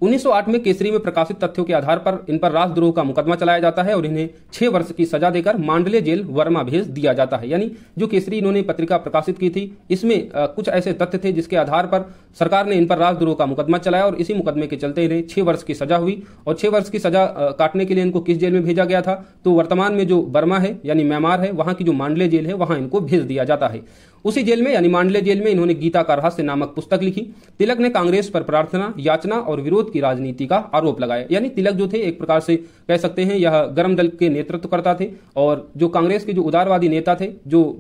1908 में केसरी में प्रकाशित तथ्यों के आधार पर इन पर राजद्रोह का मुकदमा चलाया जाता है और इन्हें 6 वर्ष की सजा देकर मांडले जेल वर्मा भेज दिया जाता है। यानी जो केसरी इन्होंने पत्रिका प्रकाशित की थी इसमें कुछ ऐसे तथ्य थे जिसके आधार पर सरकार ने इन पर राजद्रोह का मुकदमा चलाया और इसी मुकदमे के चलते इन्हें 6 वर्ष की सजा हुई और 6 वर्ष की सजा काटने के लिए इनको किस जेल में भेजा गया था? तो वर्तमान में जो बर्मा है यानी म्यांमार है वहां की जो मांडले जेल है वहां इनको भेज दिया जाता है। उसी जेल में यानी मांडले जेल में इन्होंने गीता का रहस्य नामक पुस्तक लिखी। तिलक ने कांग्रेस पर प्रार्थना, याचना और विरोध की राजनीति का आरोप लगाया। यानी तिलक जो थे एक प्रकार से कह सकते हैं यह गरम दल के नेतृत्व करता थे और जो कांग्रेस के जो उदारवादी नेता थे जो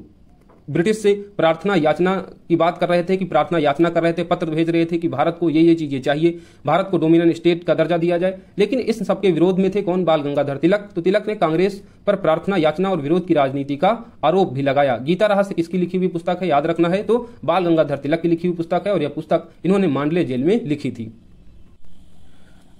ब्रिटिश से प्रार्थना याचना की बात कर रहे थे, कि प्रार्थना याचना कर रहे थे, पत्र भेज रहे थे कि भारत को ये चीजें चाहिए, भारत को डोमिनियन स्टेट का दर्जा दिया जाए। लेकिन इस सबके विरोध में थे कौन? बाल गंगाधर तिलक। तो तिलक ने कांग्रेस पर प्रार्थना याचना और विरोध की राजनीति का आरोप भी लगाया। गीता रहस्य किसकी लिखी हुई पुस्तक है? याद रखना है, तो बाल गंगाधर तिलक की लिखी हुई पुस्तक है और यह पुस्तक इन्होंने मांडले जेल में लिखी थी।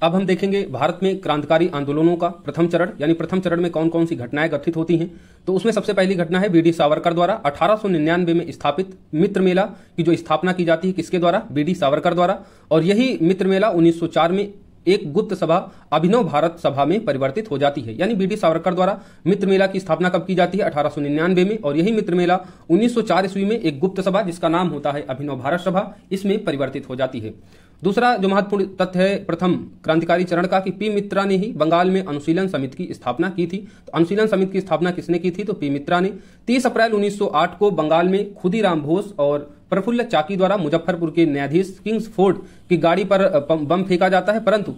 अब हम देखेंगे भारत में क्रांतिकारी आंदोलनों का प्रथम चरण, यानी प्रथम चरण में कौन कौन सी घटनाएं घटित होती हैं। तो उसमें सबसे पहली घटना है बीडी सावरकर द्वारा 1899 में स्थापित मित्र मेला की जो स्थापना की जाती है किसके द्वारा? बीडी सावरकर द्वारा। और यही मित्र मेला 1904 में एक गुप्त सभा अभिनव भारत सभा में परिवर्तित हो जाती है। यानी बीडी सावरकर द्वारा मित्र मेला की स्थापना कब की जाती है? 1899 में। और यही मित्र मेला 1904 ईस्वी में एक गुप्त सभा जिसका नाम होता है अभिनव भारत सभा, इसमें परिवर्तित हो जाती है। दूसरा जो महत्वपूर्ण तथ्य है प्रथम क्रांतिकारी चरण का, कि पी मित्रा ने ही बंगाल में अनुशीलन समिति की स्थापना की थी। तो अनुशीलन समिति की स्थापना किसने की थी? तो पी मित्रा ने। 30 अप्रैल 1908 को बंगाल में खुदीराम बोस और प्रफुल्ल चाकी द्वारा मुजफ्फरपुर के न्यायाधीश किंग्सफोर्ड की गाड़ी पर बम फेंका जाता है, परंतु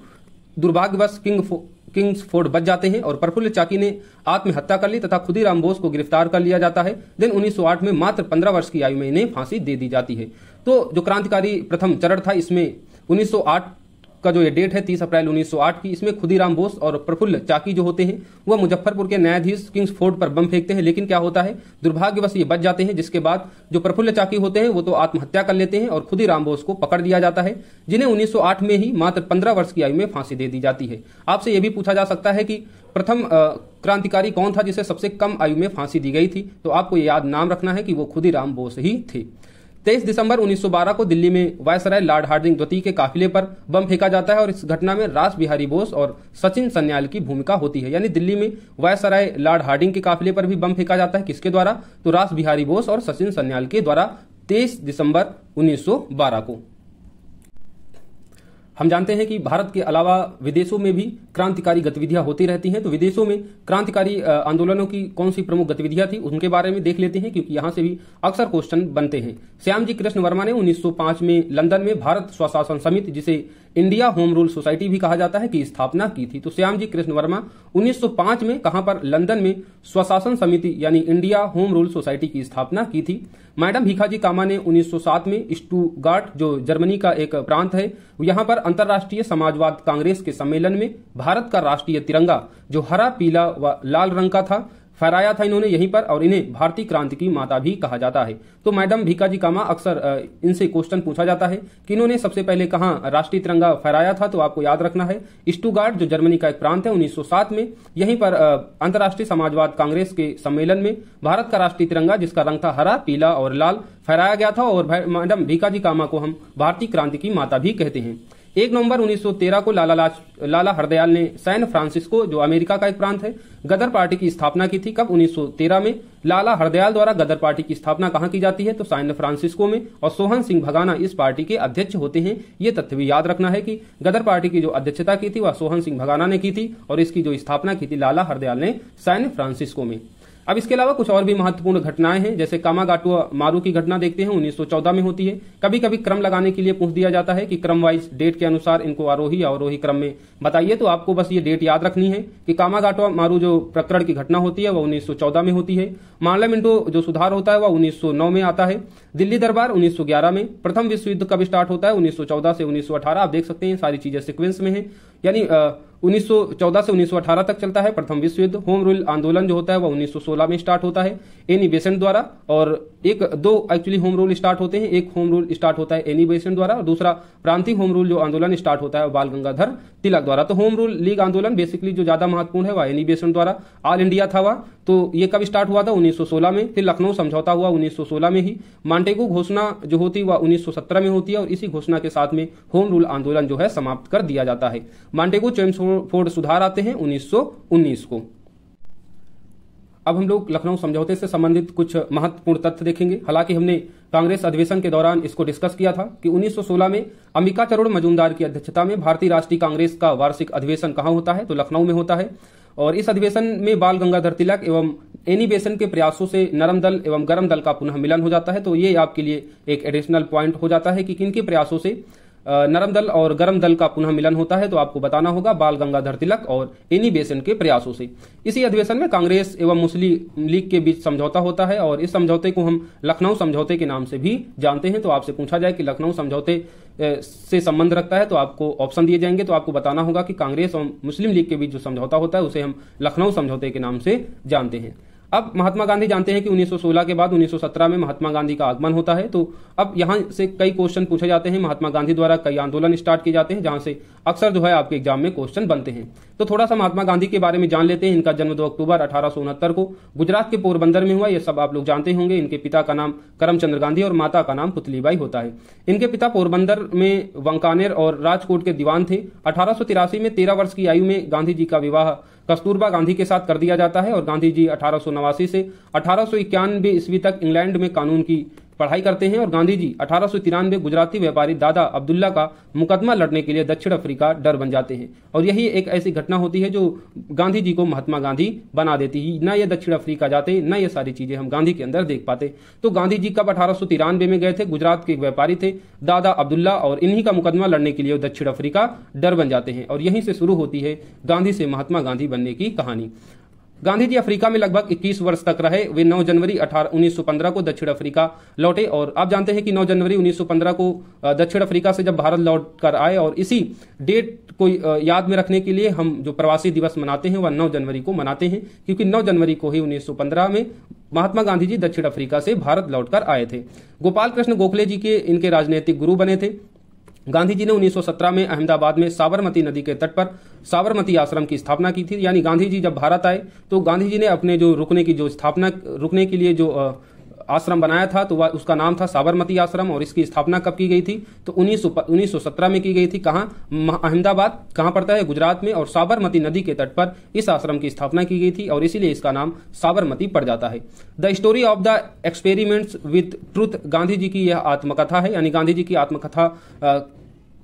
दुर्भाग्यवश किंग्सफोर्ड बच जाते हैं और प्रफुल्ल चाकी ने आत्महत्या कर ली तथा खुदीराम बोस को गिरफ्तार कर लिया जाता है। दिन 1908 में मात्र 15 वर्ष की आयु में इन्हें फांसी दे दी जाती है। तो जो क्रांतिकारी प्रथम चरण था इसमें 1908 का जो ये डेट है 30 अप्रैल 1908 की, इसमें खुदीराम बोस और प्रफुल्ल चाकी जो होते हैं वह मुजफ्फरपुर के न्यायाधीश किंग्सफोर्ड पर बम फेंकते हैं, लेकिन क्या होता है दुर्भाग्यवश ये बच जाते हैं, जिसके बाद जो प्रफुल्ल चाकी होते हैं वो तो आत्महत्या कर लेते हैं और खुदीराम बोस को पकड़ लिया जाता है, जिन्हें 1908 में ही मात्र 15 वर्ष की आयु में फांसी दे दी जाती है। आपसे यह भी पूछा जा सकता है कि प्रथम क्रांतिकारी कौन था जिसे सबसे कम आयु में फांसी दी गई थी, तो आपको याद नाम रखना है कि वो खुदीराम बोस ही थे। 23 दिसंबर 1912 को दिल्ली में वायसराय लॉर्ड हार्डिंग द्वितीय के काफिले पर बम फेंका जाता है और इस घटना में रास बिहारी बोस और सचिन सन्याल की भूमिका होती है। यानी दिल्ली में वायसराय लॉर्ड हार्डिंग के काफिले पर भी बम फेंका जाता है, किसके द्वारा, तो रास बिहारी बोस और सचिन सन्याल के द्वारा 23 दिसंबर 1912 को। हम जानते हैं कि भारत के अलावा विदेशों में भी क्रांतिकारी गतिविधियां होती रहती हैं, तो विदेशों में क्रांतिकारी आंदोलनों की कौन सी प्रमुख गतिविधियां थी उनके बारे में देख लेते हैं, क्योंकि यहां से भी अक्सर क्वेश्चन बनते हैं। श्यामजी कृष्ण वर्मा ने 1905 में लंदन में भारत स्वशासन समिति, जिसे इंडिया होम रूल सोसाइटी भी कहा जाता है, की स्थापना की थी। तो श्यामजी कृष्ण वर्मा 1905 में कहां पर, लंदन में स्वशासन समिति यानी इंडिया होम रूल सोसाइटी की स्थापना की थी। मैडम भीखाजी कामा ने 1907 में स्टुटगार्ट, जो जर्मनी का एक प्रांत है, यहां पर अंतर्राष्ट्रीय समाजवाद कांग्रेस के सम्मेलन में भारत का राष्ट्रीय तिरंगा जो हरा, पीला व लाल रंग का था फहराया था इन्होंने यहीं पर, और इन्हें भारतीय क्रांति की माता भी कहा जाता है। तो मैडम भीखाजी कामा, अक्सर इनसे क्वेश्चन पूछा जाता है कि इन्होंने सबसे पहले कहां राष्ट्रीय तिरंगा फहराया था, तो आपको याद रखना है स्टुटगार्ट जो जर्मनी का एक प्रांत है, 1907 में यहीं पर अंतर्राष्ट्रीय समाजवाद कांग्रेस के सम्मेलन में भारत का राष्ट्रीय तिरंगा जिसका रंग था हरा, पीला और लाल फहराया गया था, और मैडम भीखाजी कामा को हम भारतीय क्रांति की माता भी कहते हैं। 1 नवंबर 1913 को लाला हरदयाल ने सैन फ्रांसिस्को, जो अमेरिका का एक प्रांत है, गदर पार्टी की स्थापना की थी। कब, 1913 में लाला हरदयाल द्वारा गदर पार्टी की स्थापना कहां की जाती है, तो सैन फ्रांसिस्को में, और सोहन सिंह भगाना इस पार्टी के अध्यक्ष होते हैं। ये तथ्य भी याद रखना है कि गदर पार्टी की जो अध्यक्षता की थी वह सोहन सिंह भगाना ने की थी, और इसकी जो स्थापना की थी लाला हरदयाल ने सैन फ्रांसिस्को में। अब इसके अलावा कुछ और भी महत्वपूर्ण घटनाएं हैं, जैसे कामागाटुआ मारू की घटना देखते हैं, 1914 में होती है। कभी कभी क्रम लगाने के लिए पूछ दिया जाता है कि क्रम वाइज डेट के अनुसार इनको आरोही या अवरोही क्रम में बताइए, तो आपको बस ये डेट याद रखनी है कि कामागाटुआ मारू जो प्रकरण की घटना होती है वह 1914 में होती है। मार्ला मिंटो जो सुधार होता है वह 1909 में आता है। दिल्ली दरबार 1911 में। प्रथम विश्व युद्ध कब स्टार्ट होता है, 1914 से 1918। आप देख सकते हैं सारी चीजें सिक्वेंस में है, यानी 1914 से 1918 तक चलता है प्रथम विश्व युद्ध। होम रूल आंदोलन जो होता है वह 1916 में स्टार्ट होता है एनी बेसेंट द्वारा, और दो एक्चुअली होम रूल स्टार्ट होते हैं। एक होम रूल स्टार्ट होता है एनी बेसेंट द्वारा, और दूसरा प्रांतीय होम रूल जो आंदोलन स्टार्ट होता है बाल गंगाधर तिलक द्वारा। तो होम रूल लीग आंदोलन बेसिकली जो ज्यादा महत्वपूर्ण है वह एनी बेसेंट द्वारा, ऑल इंडिया था वह। तो ये कब स्टार्ट हुआ था, 1916 में। फिर लखनऊ समझौता हुआ 1916 में ही। मांटेगू घोषणा जो होती है वह 1917 में होती है, और इसी घोषणा के साथ में होम रूल आंदोलन जो है समाप्त कर दिया जाता है। मांटेगू चेम्सफोर्ड सुधार आते हैं 1919 को। अब हम लोग लखनऊ समझौते से संबंधित कुछ महत्वपूर्ण तथ्य देखेंगे। हालांकि हमने कांग्रेस अधिवेशन के दौरान इसको डिस्कस किया था कि 1916 में अंबिकाचरण मजूमदार की अध्यक्षता में भारतीय राष्ट्रीय कांग्रेस का वार्षिक अधिवेशन कहां होता है, तो लखनऊ में होता है। और इस अधिवेशन में बाल गंगाधर तिलक एवं एनी बेसेंट के प्रयासों से नरम दल एवं गरम दल का पुनः मिलन हो जाता है। तो ये आपके लिए एक एडिशनल पॉइंट हो जाता है कि किनके प्रयासों से नरम दल और गरम दल का पुनः मिलन होता है, तो आपको बताना होगा बाल गंगाधर तिलक और एनी बेसेंट के प्रयासों से। इसी अधिवेशन में कांग्रेस एवं मुस्लिम लीग के बीच समझौता होता है, और इस समझौते को हम लखनऊ समझौते के नाम से भी जानते हैं। तो आपसे पूछा जाए कि लखनऊ समझौते से संबंध रखता है, तो आपको ऑप्शन दिए जाएंगे, तो आपको बताना होगा कि कांग्रेस और मुस्लिम लीग के बीच जो समझौता होता है उसे हम लखनऊ समझौते के नाम से जानते हैं। अब महात्मा गांधी जानते हैं कि 1916 के बाद 1917 में महात्मा गांधी का आगमन होता है। तो अब यहां से कई क्वेश्चन पूछे जाते हैं। महात्मा गांधी द्वारा कई आंदोलन स्टार्ट किए जाते हैं, जहां से अक्सर जो है आपके एग्जाम में क्वेश्चन बनते हैं। तो थोड़ा सा महात्मा गांधी के बारे में जान लेते हैं। इनका जन्म 2 अक्टूबर 1869 को गुजरात के पोरबंदर में हुआ, ये सब आप लोग जानते होंगे। इनके पिता का नाम करमचंद गांधी और माता का नाम पुतलीबाई होता है। इनके पिता पोरबंदर में वांकानेर और राजकोट के दीवान थे। 1883 में 13 वर्ष की आयु में गांधी जी का विवाह कस्तूरबा गांधी के साथ कर दिया जाता है, और गांधी जी 1889 से 1891 ईस्वी तक इंग्लैंड में कानून की पढ़ाई करते हैं, और गांधी जी 1893 गुजराती व्यापारी दादा अब्दुल्ला का मुकदमा लड़ने के लिए दक्षिण अफ्रीका डर बन जाते हैं। और यही एक ऐसी घटना होती है जो गांधी जी को महात्मा गांधी बना देती है। न ये दक्षिण अफ्रीका जाते, न ये सारी चीजें हम गांधी के अंदर देख पाते। तो गांधी जी कब 1893 में गए थे, गुजरात के एक व्यापारी थे दादा अब्दुल्ला, और इन्हीं का मुकदमा लड़ने के लिए दक्षिण अफ्रीका डर बन जाते हैं, और यहीं से शुरू होती है गांधी से महात्मा गांधी बनने की कहानी। गांधी जी अफ्रीका में लगभग 21 वर्ष तक रहे। वे 9 जनवरी 1915 को दक्षिण अफ्रीका लौटे और आप जानते हैं कि 9 जनवरी 1915 को दक्षिण अफ्रीका से जब भारत लौट कर आए और इसी डेट को याद में रखने के लिए हम जो प्रवासी दिवस मनाते हैं वह 9 जनवरी को मनाते हैं, क्योंकि 9 जनवरी को ही 1915 में महात्मा गांधी जी दक्षिण अफ्रीका से भारत लौटकर आए थे। गोपाल कृष्ण गोखले जी के इनके राजनीतिक गुरु बने थे। गांधी जी ने 1917 में अहमदाबाद में साबरमती नदी के तट पर साबरमती आश्रम की स्थापना की थी। यानी गांधी जी जब भारत आए तो गांधी जी ने अपने जो रुकने के लिए जो आश्रम बनाया था तो वह उसका नाम था साबरमती आश्रम। और इसकी स्थापना कब की गई थी? तो 1917 में की गई थी। कहाँ? अहमदाबाद कहाँ पड़ता है? गुजरात में। और साबरमती नदी के तट पर इस आश्रम की स्थापना की गई थी और इसीलिए इसका नाम साबरमती पड़ जाता है। The story of the experiments with truth Gandhi ji की यह आत्मकथा है। यानी गांधी जी की आत्मकथा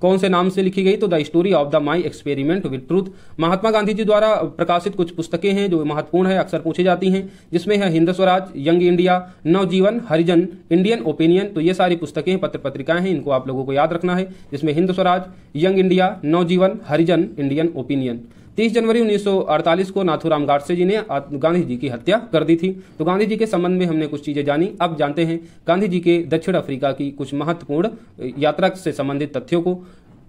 कौन से नाम से लिखी गई? तो the story of the my experiment with truth. Mahatma Gandhi ji द्वारा प्रकाशित कुछ पुस्तकें हैं जो महत्वपूर्ण है, अक्सर पूछी जाती हैं, जिसमें है हिंद स्वराज, यंग इंडिया, नवजीवन, हरिजन, इंडियन ओपिनियन। तो ये सारी पुस्तकें पत्र पत्रिकाएं हैं, इनको आप लोगों को याद रखना है, जिसमें हिंद स्वराज, यंग इंडिया, नवजीवन, हरिजन, इंडियन ओपिनियन। 30 जनवरी 1948 को नाथूराम गाडसे जी ने गांधी जी की हत्या कर दी थी। तो गांधी जी के संबंध में हमने कुछ चीजें जानी। अब जानते हैं गांधी जी के दक्षिण अफ्रीका की कुछ महत्वपूर्ण यात्रा से संबंधित तथ्यों को।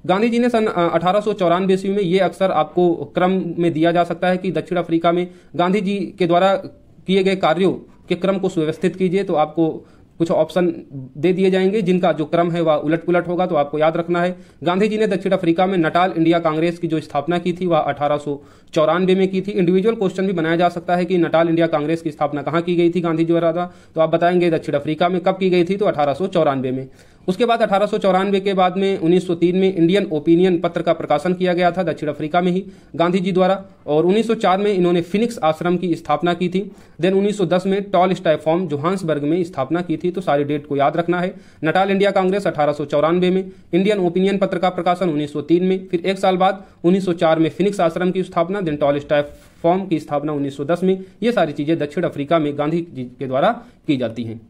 गांधी जी ने सन 1894 ईस्वी में, ये अक्सर आपको क्रम में दिया जा सकता है कि दक्षिण अफ्रीका में गांधी जी के द्वारा किए गए कार्यों के क्रम को सुव्यवस्थित कीजिए, तो आपको कुछ ऑप्शन दे दिए जाएंगे जिनका जो क्रम है वह उलट पुलट होगा, तो आपको याद रखना है। गांधी जी ने दक्षिण अफ्रीका में नटाल इंडिया कांग्रेस की जो स्थापना की थी वह 1894 में की थी। इंडिविजुअल क्वेश्चन भी बनाया जा सकता है कि नटाल इंडिया कांग्रेस की स्थापना कहाँ की गई थी गांधी जी द्वारा, तो आप बताएंगे दक्षिण अफ्रीका में। कब की गई थी? तो 1894 में। उसके बाद 1894 के बाद में 1903 में इंडियन ओपिनियन पत्र का प्रकाशन किया गया था दक्षिण अफ्रीका में ही गांधी जी द्वारा। और 1904 में इन्होंने फिनिक्स आश्रम की स्थापना की थी। देन 1910 में टॉलस्टॉय फॉर्म जोहान्सबर्ग में स्थापना की थी। तो सारी डेट को याद रखना है। नटाल इंडिया कांग्रेस 1894 में, इंडियन ओपिनियन पत्र का प्रकाशन 1903 में, फिर एक साल बाद 1904 में फिनिक्स आश्रम की स्थापना, देन टॉलस्टॉय फॉर्म की स्थापना 1910 में। ये सारी चीजें दक्षिण अफ्रीका में गांधी जी के द्वारा की जाती हैं।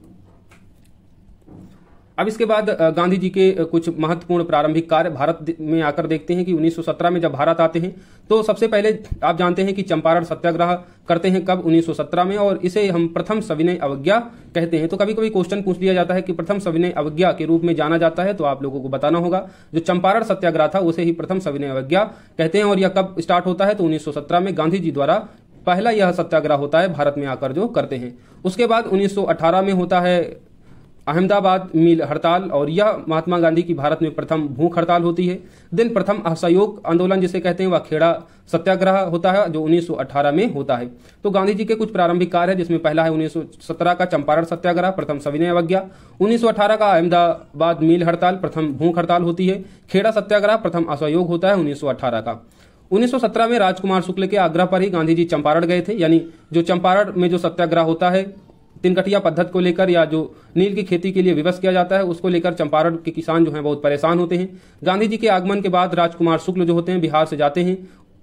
अब इसके बाद गांधी जी के कुछ महत्वपूर्ण प्रारंभिक कार्य भारत में आकर देखते हैं कि 1917 में जब भारत आते हैं तो सबसे पहले आप जानते हैं कि चंपारण सत्याग्रह करते हैं। कब? 1917 में। और इसे हम प्रथम सविनय अवज्ञा कहते हैं। तो कभी कभी क्वेश्चन पूछ लिया जाता है कि प्रथम सविनय अवज्ञा के रूप में जाना जाता है, तो आप लोगों को बताना होगा जो चंपारण सत्याग्रह था उसे ही प्रथम सविनय अवज्ञा कहते हैं। और यह कब स्टार्ट होता है? तो 1917 में गांधी जी द्वारा पहला यह सत्याग्रह होता है भारत में आकर जो करते हैं। उसके बाद 1918 में होता है अहमदाबाद मिल हड़ताल, और यह महात्मा गांधी की भारत में प्रथम भूख हड़ताल होती है। दिन प्रथम असहयोग आंदोलन जिसे कहते हैं वह खेड़ा सत्याग्रह होता है जो 1918 में होता है। तो गांधी जी के कुछ प्रारंभिक कार्य है जिसमें पहला है 1917 का चंपारण सत्याग्रह, प्रथम सविनय अवज्ञा। 1918 का अहमदाबाद मिल हड़ताल, प्रथम भूख हड़ताल होती है। खेड़ा सत्याग्रह प्रथम असहयोग होता है 1918 का। 1917 में राजकुमार शुक्ल के आग्रह पर ही गांधी जी चंपारण गए थे। यानी जो चंपारण में जो सत्याग्रह होता है तिनकटिया पद्धति को लेकर, या जो नील की खेती के लिए विवश किया जाता है उसको लेकर चंपारण के किसान जो हैं बहुत परेशान होते हैं। गांधी जी के आगमन के बाद राजकुमार शुक्ल जो होते हैं बिहार से जाते हैं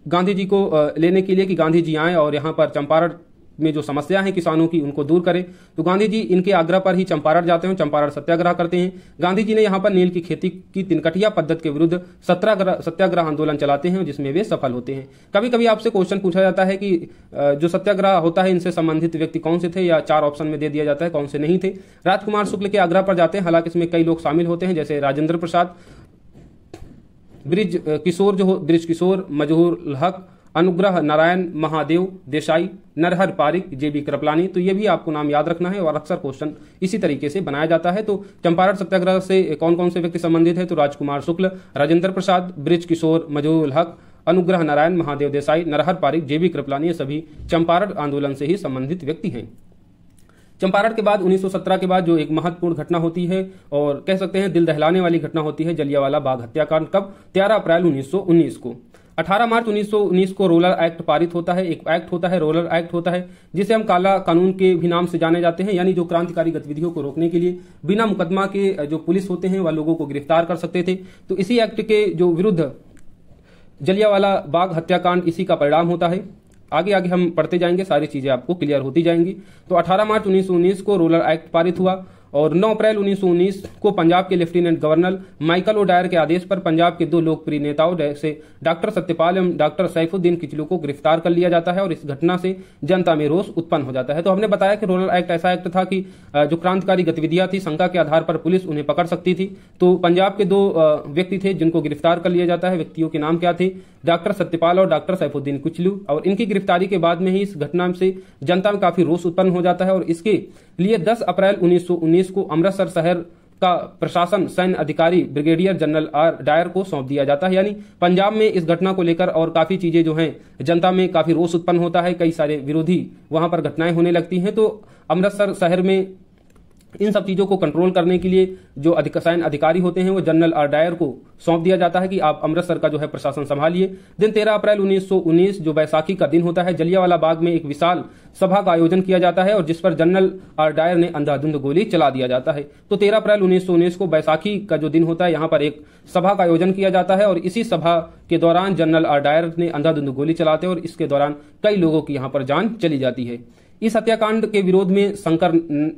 गांधी जी को लेने के लिए कि गांधी जी आए और यहाँ पर चंपारण में जो समस्या है किसानों की उनको दूर करें। तो गांधी जी इनके आग्रह पर ही चंपारण जाते हैं, चंपारण सत्याग्रह करते हैं। गांधी जी ने यहाँ पर नील की खेती की तिनकटिया पद्धति के विरुद्ध सत्याग्रह आंदोलन चलाते हैं जिसमें वे सफल होते हैं। कभी कभी आपसे क्वेश्चन पूछा जाता है कि जो सत्याग्रह होता है इनसे संबंधित व्यक्ति कौन से थे, या 4 ऑप्शन में दे दिया जाता है कौन से नहीं थे। राजकुमार शुक्ल के आग्रह पर जाते हैं, हालांकि इसमें कई लोग शामिल होते हैं जैसे राजेंद्र प्रसाद, ब्रिज किशोर, मजहूर हक, अनुग्रह नारायण महादेव देसाई, नरहर पारिक, जेबी कृपलानी। तो ये भी आपको नाम याद रखना है और अक्सर क्वेश्चन इसी तरीके से बनाया जाता है। तो चंपारण सत्याग्रह से कौन कौन से व्यक्ति संबंधित है? तो राजकुमार शुक्ल, राजेंद्र प्रसाद, ब्रिज किशोर, मजहूर हक, अनुग्रह नारायण महादेव देसाई, नरहर पारिक, जेबी कृपलानी, ये सभी चंपारण आंदोलन से ही संबंधित व्यक्ति हैं। चंपारण के बाद 1917 के बाद जो एक महत्वपूर्ण घटना होती है और कह सकते हैं दिल दहलाने वाली घटना होती है जलियांवाला बाग हत्याकांड। कब? 13 अप्रैल 1919 को। 18 मार्च 1919 को रोलर एक्ट पारित होता है। एक एक्ट होता है, रोलर एक्ट होता है, जिसे हम काला कानून के भी नाम से जाने जाते हैं। यानी जो क्रांतिकारी गतिविधियों को रोकने के लिए बिना मुकदमा के जो पुलिस होते हैं वह लोगों को गिरफ्तार कर सकते थे। तो इसी एक्ट के जो विरुद्ध जलियांवाला बाग हत्याकांड इसी का परिणाम होता है। आगे आगे हम पढ़ते जाएंगे, सारी चीजें आपको क्लियर होती जाएंगी। तो 18 मार्च 1919 को रोलर एक्ट पारित हुआ और 9 अप्रैल 1919 को पंजाब के लेफ्टिनेंट गवर्नर माइकल ओडायर के आदेश पर पंजाब के 2 लोकप्रिय नेताओं जैसे डॉक्टर सत्यपाल एवं डॉक्टर सैफुद्दीन किचलू को गिरफ्तार कर लिया जाता है और इस घटना से जनता में रोष उत्पन्न हो जाता है। तो हमने बताया कि रूरल एक्ट ऐसा एक्ट था कि जो क्रांतिकारी गतिविधियां थी शंका के आधार पर पुलिस उन्हें पकड़ सकती थी। तो पंजाब के 2 व्यक्ति थे जिनको गिरफ्तार कर लिया जाता है। व्यक्तियों के नाम क्या थे? डॉक्टर सत्यपाल और डॉक्टर सैफुद्दीन किचलू। और इनकी गिरफ्तारी के बाद में ही इस घटना से जनता में काफी रोष उत्पन्न हो जाता है और इसके लिए 10 अप्रैल 1919 को अमृतसर शहर का प्रशासन सैन्य अधिकारी ब्रिगेडियर जनरल आर डायर को सौंप दिया जाता है। यानी पंजाब में इस घटना को लेकर और काफी चीजें जो हैं जनता में काफी रोष उत्पन्न होता है, कई सारे विरोधी वहां पर घटनाएं होने लगती हैं। तो अमृतसर शहर में इन सब चीजों को कंट्रोल करने के लिए जो सैन्य अधिकारी होते हैं वो जनरल आर डायर को सौंप दिया जाता है कि आप अमृतसर का जो है प्रशासन संभालिए। दिन 13 अप्रैल 1919 जो बैसाखी का दिन होता है, जलियांवाला बाग में एक विशाल सभा का आयोजन किया जाता है और जिस पर जनरल आर डायर ने अंधाधुंध गोली चला दिया जाता है। तो 13 अप्रैल 1919 को बैसाखी का जो दिन होता है यहाँ पर एक सभा का आयोजन किया जाता है और इसी सभा के दौरान जनरल आर डायर ने अंधाधुंध गोली चलाते और इसके दौरान कई लोगों की यहाँ पर जान चली जाती है। इस हत्याकांड के विरोध में शंकर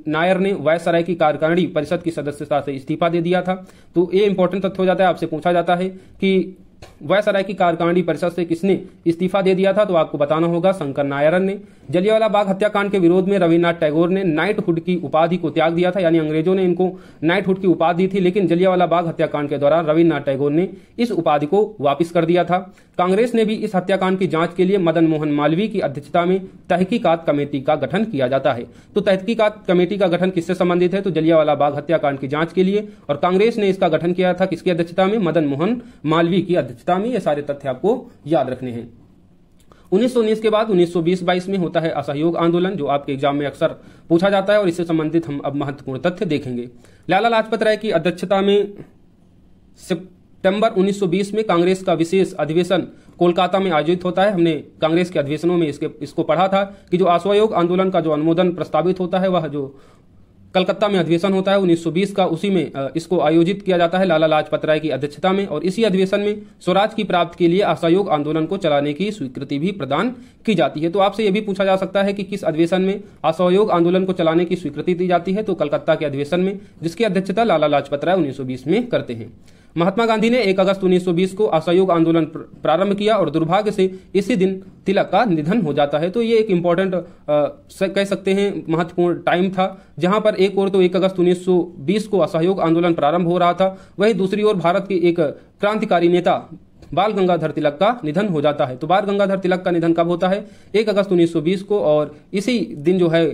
नायर ने वायसराय की कार्यकारिणी परिषद की सदस्यता से इस्तीफा दे दिया था। तो ये इंपॉर्टेंट तथ्य हो जाता है, आपसे पूछा जाता है कि वायसराय की कार्यकारिणी परिषद से किसने इस्तीफा दे दिया था, तो आपको बताना होगा शंकर नायर ने। जलियांवाला बाग हत्याकांड के विरोध में रविन्द्रनाथ टैगोर ने नाइटहुड की उपाधि को त्याग दिया था, यानी अंग्रेजों ने इनको नाइटहुड की उपाधि दी थी, लेकिन जलियांवाला बाग हत्याकांड के दौरान रविन्द्रनाथ टैगोर ने इस उपाधि को वापस कर दिया था। कांग्रेस ने भी इस हत्याकांड की जांच के लिए मदन मोहन मालवीय की अध्यक्षता में तहकीकात कमेटी का गठन किया जाता है। तो तहकीकात कमेटी का गठन किससे संबंधित है? तो जलियांवाला बाग हत्याकांड की जांच के लिए, और कांग्रेस ने इसका गठन किया था किसकी अध्यक्षता में? मदन मोहन मालवीय की अध्यक्षता में। ये सारे तथ्य आपको याद रखने हैं। 1919 के बाद 1920-22 में होता है असहयोग आंदोलन, जो आपके एग्जाम में अक्सर पूछा जाता है और इससे संबंधित हम अब महत्वपूर्ण तथ्य देखेंगे। लाला लाजपत राय की अध्यक्षता में सितंबर 1920 में कांग्रेस का विशेष अधिवेशन कोलकाता में आयोजित होता है। हमने कांग्रेस के अधिवेशनों में इसको पढ़ा था कि जो असहयोग आंदोलन का जो अनुमोदन प्रस्तावित होता है वह जो कलकत्ता में अधिवेशन होता है 1920 का, उसी में इसको आयोजित किया जाता है लाला लाजपत राय की अध्यक्षता में। और इसी अधिवेशन में स्वराज की प्राप्ति के लिए असहयोग आंदोलन को चलाने की स्वीकृति भी प्रदान की जाती है। तो आपसे यह भी पूछा जा सकता है कि किस अधिवेशन में असहयोग आंदोलन को चलाने की स्वीकृति दी जाती है? तो कलकत्ता के अधिवेशन में, जिसकी अध्यक्षता लाला लाजपत राय 1920 में करते हैं। महात्मा गांधी ने 1 अगस्त 1920 को असहयोग आंदोलन प्रारंभ किया और दुर्भाग्य से इसी दिन तिलक का निधन हो जाता है। तो ये एक इंपॉर्टेंट कह सकते हैं महत्वपूर्ण टाइम था, जहां पर एक ओर तो 1 अगस्त 1920 को असहयोग आंदोलन प्रारंभ हो रहा था, वहीं दूसरी ओर भारत के एक क्रांतिकारी नेता बाल गंगाधर तिलक का निधन हो जाता है। तो बाल गंगाधर तिलक का निधन कब होता है? 1 अगस्त 1920 को, और इसी दिन जो है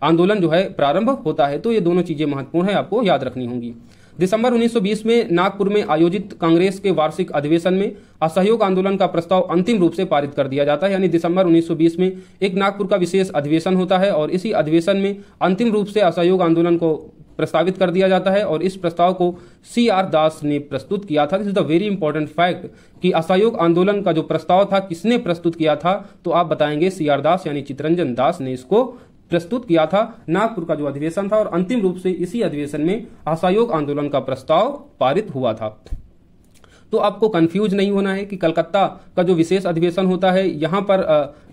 आंदोलन जो है प्रारंभ होता है। तो ये दोनों चीजें महत्वपूर्ण है, आपको याद रखनी होंगी। दिसंबर 1920 में नागपुर में आयोजित कांग्रेस के वार्षिक अधिवेशन में असहयोग आंदोलन का प्रस्ताव अंतिम रूप से पारित कर दिया जाता है। यानी दिसंबर 1920 में एक नागपुर का विशेष अधिवेशन होता है और इसी अधिवेशन में अंतिम रूप से असहयोग आंदोलन को प्रस्तावित कर दिया जाता है और इस प्रस्ताव को C.R. दास ने प्रस्तुत किया था। This is the very important fact कि असहयोग आंदोलन का जो प्रस्ताव था किसने प्रस्तुत किया था? तो आप बताएंगे C.R. दास, यानी चित्तरंजन दास ने इसको प्रस्तुत किया था। नागपुर का जो अधिवेशन था और अंतिम रूप से इसी अधिवेशन में असहयोग आंदोलन का प्रस्ताव पारित हुआ था। तो आपको कंफ्यूज नहीं होना है कि कलकत्ता का जो विशेष अधिवेशन होता है यहाँ पर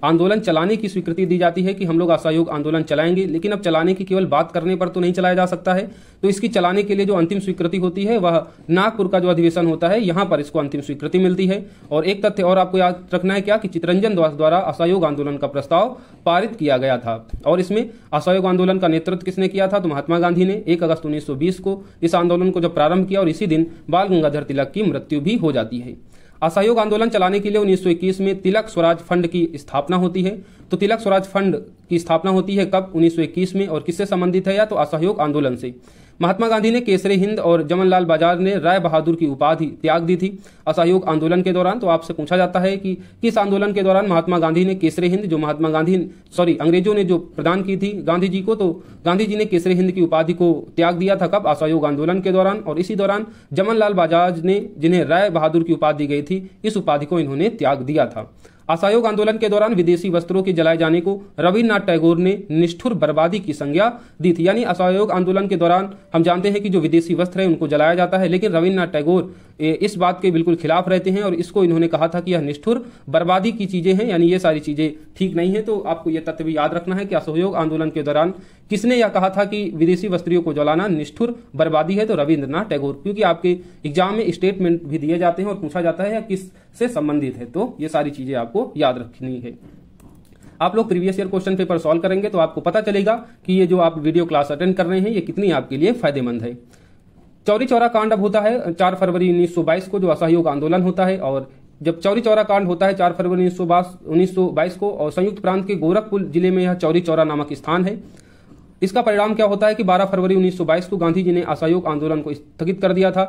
आंदोलन चलाने की स्वीकृति दी जाती है कि हम लोग असहयोग आंदोलन चलाएंगे, लेकिन अब चलाने की केवल बात करने पर तो नहीं चलाया जा सकता है। तो इसकी चलाने के लिए जो अंतिम स्वीकृति होती है वह नागपुर का जो अधिवेशन होता है यहाँ पर इसको अंतिम स्वीकृति मिलती है। और एक तथ्य और आपको याद रखना है क्या, कि चित्तरंजन दास द्वारा असहयोग आंदोलन का प्रस्ताव पारित किया गया था और इसमें असहयोग आंदोलन का नेतृत्व किसने किया था? तो महात्मा गांधी ने 1 अगस्त 1920 को इस आंदोलन को जब प्रारंभ किया और इसी दिन बाल गंगाधर तिलक की मृत्यु भी हो जाती है। असहयोग आंदोलन चलाने के लिए 1921 में तिलक स्वराज फंड की स्थापना होती है। तो तिलक स्वराज फंड की स्थापना होती है कब? 1921 में, और किससे संबंधित है? या तो असहयोग आंदोलन से। महात्मा गांधी ने केसरी हिंद और जमनलाल बजाज ने राय बहादुर की उपाधि त्याग दी थी असहयोग आंदोलन के दौरान। तो आपसे पूछा जाता है कि किस आंदोलन के दौरान महात्मा गांधी ने केसरी हिंद, जो अंग्रेजों ने जो प्रदान की थी गांधी जी को, तो गांधी जी ने केसरी हिंद की उपाधि को त्याग दिया था कब? असहयोग आंदोलन के दौरान। और इसी दौरान जमनलाल बजाज ने, जिन्हें राय बहादुर की उपाधि दी गई थी, इस उपाधि को इन्होंने त्याग दिया था। असहयोग आंदोलन के दौरान विदेशी वस्त्रों के जलाए जाने को रविन्द्रनाथ टैगोर ने निष्ठुर बर्बादी की संज्ञा दी थी। यानी असहयोग आंदोलन के दौरान हम जानते हैं कि जो विदेशी वस्त्र है उनको जलाया जाता है, लेकिन रविन्द्रनाथ टैगोर इस बात के बिल्कुल खिलाफ रहते हैं और इसको इन्होंने कहा था कि यह निष्ठुर बर्बादी की चीजें हैं, यानी ये सारी चीजें ठीक नहीं है। तो आपको यह तथ्य भी याद रखना है कि असहयोग आंदोलन के दौरान किसने यह कहा था कि विदेशी वस्त्रियों को जलाना निष्ठुर बर्बादी है, तो रविंद्रनाथ टैगोर। क्योंकि आपके एग्जाम में स्टेटमेंट भी दिए जाते हैं और पूछा जाता है किससे संबंधित है, तो ये सारी चीजें आपको याद रखनी है। आप लोग previous year question paper solve करेंगे तो आपको पता चलेगा कि ये जो आप वीडियो क्लास अटेंड कर रहे हैं ये कितनी आपके लिए फायदेमंद है। चौरी चौरा कांड अब होता है 4 फरवरी 1922 को, जो असहयोग आंदोलन होता है। और जब चौरी चौरा कांड होता है 4 फरवरी 1922 को, और संयुक्त प्रांत के गोरखपुर जिले में यह चौरी चौरा नामक स्थान है। इसका परिणाम क्या होता है कि 12 फरवरी 1922 को गांधी जी ने असहयोग आंदोलन को स्थगित कर दिया था।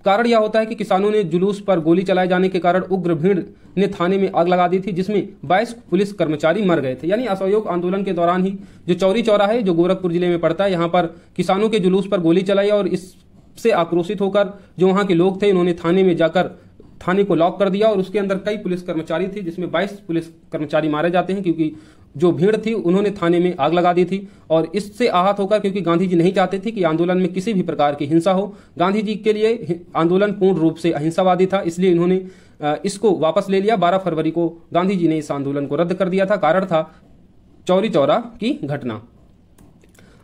कारण यह होता है कि किसानों ने जुलूस पर गोली चलाए जाने के कारण उग्र भीड़ ने थाने में आग लगा दी थी, जिसमें 22 पुलिस कर्मचारी मर गए थे। यानी असहयोग आंदोलन के दौरान ही जो चौरी चौरा है, जो गोरखपुर जिले में पड़ता है, यहाँ पर किसानों के जुलूस पर गोली चलाई और इससे आक्रोशित होकर जो वहां के लोग थे उन्होंने थाने में जाकर थाने को लॉक कर दिया और उसके अंदर कई पुलिस कर्मचारी थे, जिसमें 22 पुलिस कर्मचारी मारे जाते हैं, क्योंकि जो भीड़ थी उन्होंने थाने में आग लगा दी थी। और इससे आहत होकर, क्योंकि गांधी जी नहीं चाहते थे कि आंदोलन में किसी भी प्रकार की हिंसा हो, गांधी जी के लिए आंदोलन पूर्ण रूप से अहिंसावादी था, इसलिए इन्होंने इसको वापस ले लिया। 12 फरवरी को गांधी जी ने इस आंदोलन को रद्द कर दिया था। कारण था चौरी चौरा की घटना।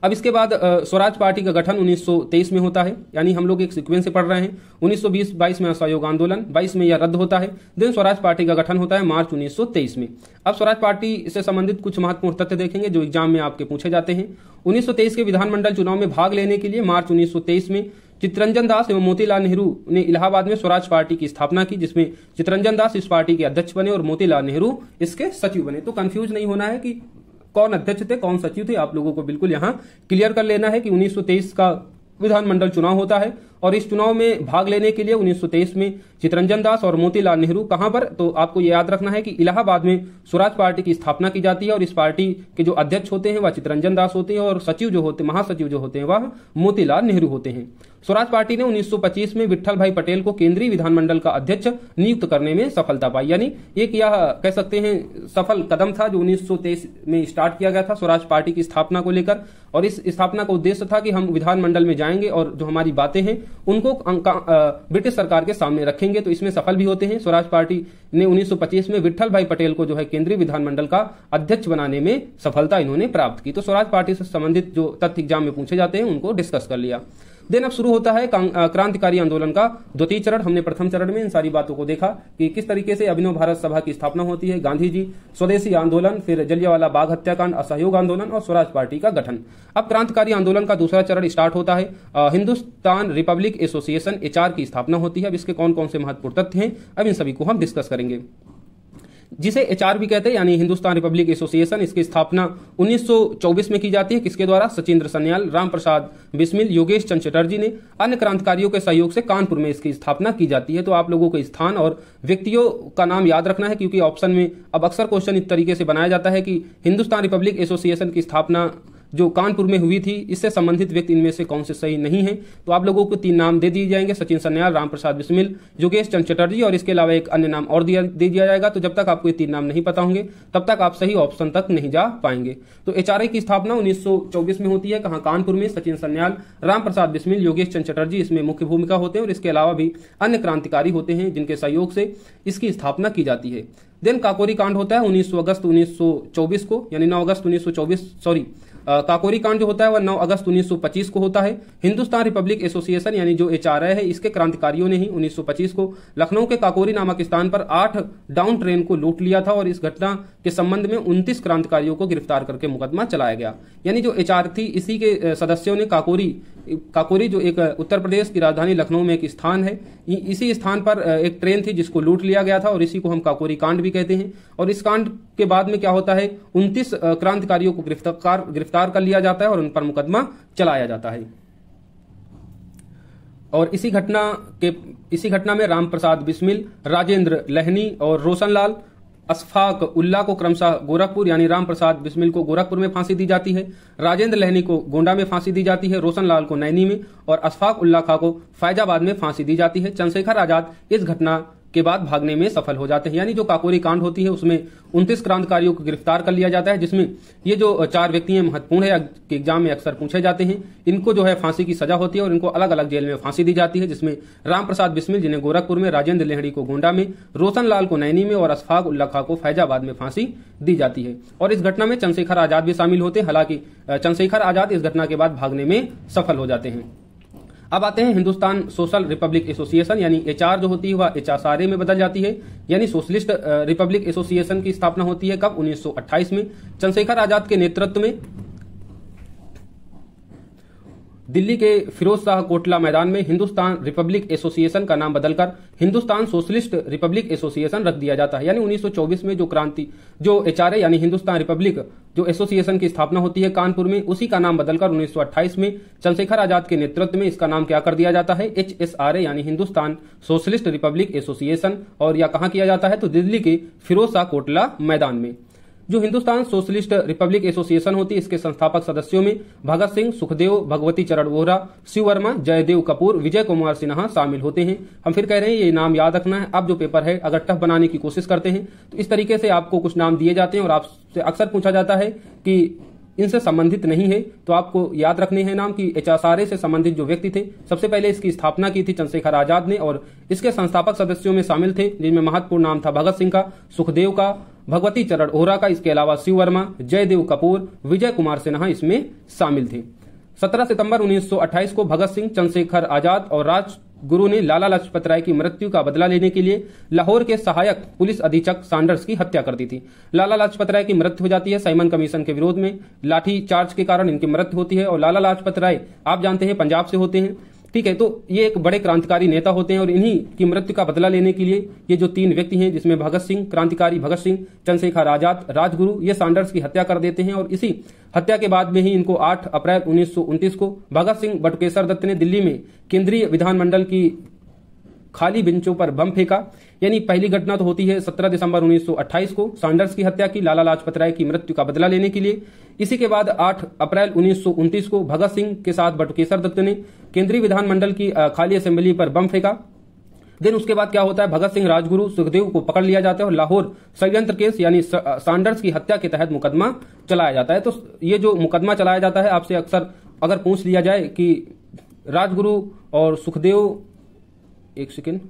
अब इसके बाद स्वराज पार्टी का गठन 1923 में होता है, यानी हम लोग एक सीक्वेंस से पढ़ रहे हैं। 1920-22 में असहयोग आंदोलन, 22 में यह रद्द होता है। देन स्वराज पार्टी का गठन होता है मार्च 1923 में। अब स्वराज पार्टी से संबंधित कुछ महत्वपूर्ण तथ्य देखेंगे जो एग्जाम में आपके पूछे जाते हैं। 1923 के विधानमंडल चुनाव में भाग लेने के लिए मार्च 1923 में चित्तरंजन दास एवं मोतीलाल नेहरू ने इलाहाबाद में स्वराज पार्टी की स्थापना की, जिसमें चित्तरंजन दास इस पार्टी के अध्यक्ष बने और मोतीलाल नेहरू इसके सचिव बने। तो कंफ्यूज नहीं होना है कि कौन अध्यक्ष थे कौन सचिव थे, आप लोगों को बिल्कुल यहां क्लियर कर लेना है कि 1923 का विधानमंडल चुनाव होता है और इस चुनाव में भाग लेने के लिए 1923 में चित्तरंजन दास और मोतीलाल नेहरू कहां पर, तो आपको ये याद रखना है कि इलाहाबाद में स्वराज पार्टी की स्थापना की जाती है और इस पार्टी के जो अध्यक्ष होते हैं वह चित्तरंजन दास होते हैं और सचिव जो होते महासचिव जो होते हैं वह मोतीलाल नेहरू होते हैं। स्वराज पार्टी ने 1925 में विट्ठल भाई पटेल को केंद्रीय विधानमंडल का अध्यक्ष नियुक्त करने में सफलता पाई, यानी एक यह कह सकते हैं सफल कदम था जो 1923 में स्टार्ट किया गया था स्वराज पार्टी की स्थापना को लेकर। और इस स्थापना का उद्देश्य था कि हम विधानमंडल में जाएंगे और जो हमारी बातें हैं उनको ब्रिटिश सरकार के सामने रखेंगे, तो इसमें सफल भी होते हैं। स्वराज पार्टी ने 1925 में विट्ठल भाई पटेल को जो है केंद्रीय विधानमंडल का अध्यक्ष बनाने में सफलता इन्होंने प्राप्त की। तो स्वराज पार्टी से संबंधित जो तथ्य एग्जाम में पूछे जाते हैं उनको डिस्कस कर लिया। देन अब शुरू होता है क्रांतिकारी आंदोलन का द्वितीय चरण। हमने प्रथम चरण में इन सारी बातों को देखा कि किस तरीके से अभिनव भारत सभा की स्थापना होती है, गांधी जी, स्वदेशी आंदोलन, फिर जलियांवाला बाग हत्याकांड, असहयोग आंदोलन और स्वराज पार्टी का गठन। अब क्रांतिकारी आंदोलन का दूसरा चरण स्टार्ट होता है। हिंदुस्तान रिपब्लिक एसोसिएशन HR की स्थापना होती है। अब इसके कौन कौन से महत्वपूर्ण तथ्य हैं, अब इन सभी को हम डिस्कस करेंगे। जिसे HR भी कहते हैं, यानी हिंदुस्तान रिपब्लिक एसोसिएशन, इसकी स्थापना 1924 में की जाती है। किसके द्वारा? सचिंद्र सन्याल, राम प्रसाद बिस्मिल, योगेश चंद्र चटर्जी ने अन्य क्रांतिकारियों के सहयोग से कानपुर में इसकी स्थापना की जाती है। तो आप लोगों को स्थान और व्यक्तियों का नाम याद रखना है, क्योंकि ऑप्शन में अब अक्सर क्वेश्चन इस तरीके से बनाया जाता है कि हिंदुस्तान रिपब्लिक एसोसिएशन की स्थापना जो कानपुर में हुई थी इससे संबंधित व्यक्ति इनमें से कौन से सही नहीं है। तो आप लोगों को 3 नाम दे दिए जाएंगे, सचिन सन्याल, राम प्रसाद बिस्मिल, योगेश चंद्र चटर्जी, और इसके अलावा एक अन्य नाम और दे दिया जाएगा। तो जब तक आपको ये 3 नाम नहीं पता होंगे तब तक आप सही ऑप्शन तक नहीं जा पाएंगे। तो HRA की स्थापना 1924 में होती है। कहां? कानपुर में। सचिन सन्याल, राम प्रसाद बिस्मिल, योगेश चंद्र चटर्जी इसमें मुख्य भूमिका होते हैं और इसके अलावा भी अन्य क्रांतिकारी होते हैं जिनके सहयोग से इसकी स्थापना की जाती है। देन काकोरी कांड होता है 19 अगस्त 1924 को, यानी 9 अगस्त 1924 काकोरी कांड जो होता है वह 9 अगस्त 1925 को होता है। हिंदुस्तान रिपब्लिक एसोसिएशन यानी जो HRA है इसके क्रांतिकारियों ने ही 1925 को लखनऊ के काकोरी नामक स्थान पर 8 डाउन ट्रेन को लूट लिया था और इस घटना के संबंध में 29 क्रांतिकारियों को गिरफ्तार करके मुकदमा चलाया गया। यानी जो HR थी इसी के सदस्यों ने काकोरी जो एक उत्तर प्रदेश की राजधानी लखनऊ में एक स्थान है, इसी स्थान पर एक ट्रेन थी जिसको लूट लिया गया था और इसी को हम काकोरी कांड भी कहते हैं। और इस कांड के बाद में क्या होता है, 29 क्रांतिकारियों को गिरफ्तार कर लिया जाता है और उन पर मुकदमा चलाया जाता है। और इसी घटना में राम प्रसाद बिस्मिल, राजेंद्र लहनी और रोशनलाल अशफाक उल्ला को क्रमशः गोरखपुर यानी राम प्रसाद बिस्मिल को गोरखपुर में फांसी दी जाती है, राजेंद्र लहनी को गोंडा में फांसी दी जाती है, रोशनलाल को नैनी में और अशफाक उल्ला खां को फैजाबाद में फांसी दी जाती है। चंद्रशेखर आजाद इस घटना के बाद भागने में सफल हो जाते हैं। यानी जो काकोरी कांड होती है उसमें 29 क्रांतिकारियों को गिरफ्तार कर लिया जाता है, जिसमें ये जो 4 व्यक्ति हैं महत्वपूर्ण है, एग्जाम में अक्सर पूछे जाते हैं। इनको जो है फांसी की सजा होती है और इनको अलग अलग जेल में फांसी दी जाती है, जिसमें राम प्रसाद बिस्मिल जिन्हें गोरखपुर में, राजेंद्र लेहड़ी को गोंडा में, रोशन लाल को नैनी में और अशफाक उल्ला खां को फैजाबाद में फांसी दी जाती है। और इस घटना में चंद्रशेखर आजाद भी शामिल होते हैं। हालांकि चंद्रशेखर आजाद इस घटना के बाद भागने में सफल हो जाते हैं। अब आते हैं हिंदुस्तान सोशल रिपब्लिक एसोसिएशन, यानी एचआर जो होती है वह एचआरए में बदल जाती है। यानी सोशलिस्ट रिपब्लिक एसोसिएशन की स्थापना होती है कब? 1928 में चंद्रशेखर आजाद के नेतृत्व में दिल्ली के फिरोज शाह कोटला मैदान में हिंदुस्तान रिपब्लिक एसोसिएशन का नाम बदलकर हिंदुस्तान सोशलिस्ट रिपब्लिक एसोसिएशन रख दिया जाता है। यानी 1924 में जो एचआरए यानी हिंदुस्तान रिपब्लिक जो एसोसिएशन की स्थापना होती है कानपुर में, उसी का नाम बदलकर 1928 में चंद्रशेखर आजाद के नेतृत्व में इसका नाम क्या कर दिया जाता है? HSRA यानी हिंदुस्तान सोशलिस्ट रिपब्लिक एसोसिएशन। और यह कहां किया जाता है? तो दिल्ली के फिरोज शाह कोटला मैदान में। जो हिंदुस्तान सोशलिस्ट रिपब्लिक एसोसिएशन होती है, इसके संस्थापक सदस्यों में भगत सिंह, सुखदेव, भगवती चरण वोहरा, शिव वर्मा, जयदेव कपूर, विजय कुमार सिन्हा शामिल होते हैं। हम फिर कह रहे हैं ये नाम याद रखना है। अब जो पेपर है अगर टफ बनाने की कोशिश करते हैं तो इस तरीके से आपको कुछ नाम दिए जाते हैं और आपसे अक्सर पूछा जाता है कि इनसे संबंधित नहीं है, तो आपको याद रखने हैं नाम कि एचआरए से संबंधित जो व्यक्ति थे, सबसे पहले इसकी स्थापना की थी चंद्रशेखर आजाद ने और इसके संस्थापक सदस्यों में शामिल थे जिनमें महत्वपूर्ण नाम था भगत सिंह का, सुखदेव का, भगवती चरण वोहरा का, इसके अलावा शिव वर्मा, जयदेव कपूर, विजय कुमार सिन्हा इसमें शामिल थे। 17 सितंबर 1928 को भगत सिंह, चंद्रशेखर आजाद और राजगुरु ने लाला लाजपत राय की मृत्यु का बदला लेने के लिए लाहौर के सहायक पुलिस अधीक्षक सैंडर्स की हत्या कर दी थी। लाला लाजपत राय की मृत्यु हो जाती है साइमन कमीशन के विरोध में, लाठी चार्ज के कारण इनकी मृत्यु होती है। और लाला लाजपत राय आप जानते हैं पंजाब से होते हैं, ठीक है, तो ये एक बड़े क्रांतिकारी नेता होते हैं और इन्हीं की मृत्यु का बदला लेने के लिए ये जो 3 व्यक्ति हैं जिसमें भगत सिंह, क्रांतिकारी भगत सिंह, चंद्रशेखर आजाद, राजगुरु, ये सैंडर्स की हत्या कर देते हैं। और इसी हत्या के बाद में ही इनको 8 अप्रैल 1929 को भगत सिंह बटुकेश्वर दत्त ने दिल्ली में केंद्रीय विधानमंडल की खाली बेंचों पर बम फेंका। यानी पहली घटना तो होती है 17 दिसंबर 1928 को, सैंडर्स की हत्या की लाला लाजपत राय की मृत्यु का बदला लेने के लिए। इसी के बाद 8 अप्रैल 1929 को भगत सिंह के साथ बटुकेश्वर दत्त ने केंद्रीय विधानमंडल की खाली असेंबली पर बम फेंका। देन उसके बाद क्या होता है? भगत सिंह, राजगुरु, सुखदेव को पकड़ लिया जाता है और लाहौर षड्यंत्र केस यानी सैंडर्स की हत्या के तहत मुकदमा चलाया जाता है। तो ये जो मुकदमा चलाया जाता है, आपसे अक्सर अगर पूछ लिया जाए कि राजगुरु और सुखदेव, एक सेकेंड,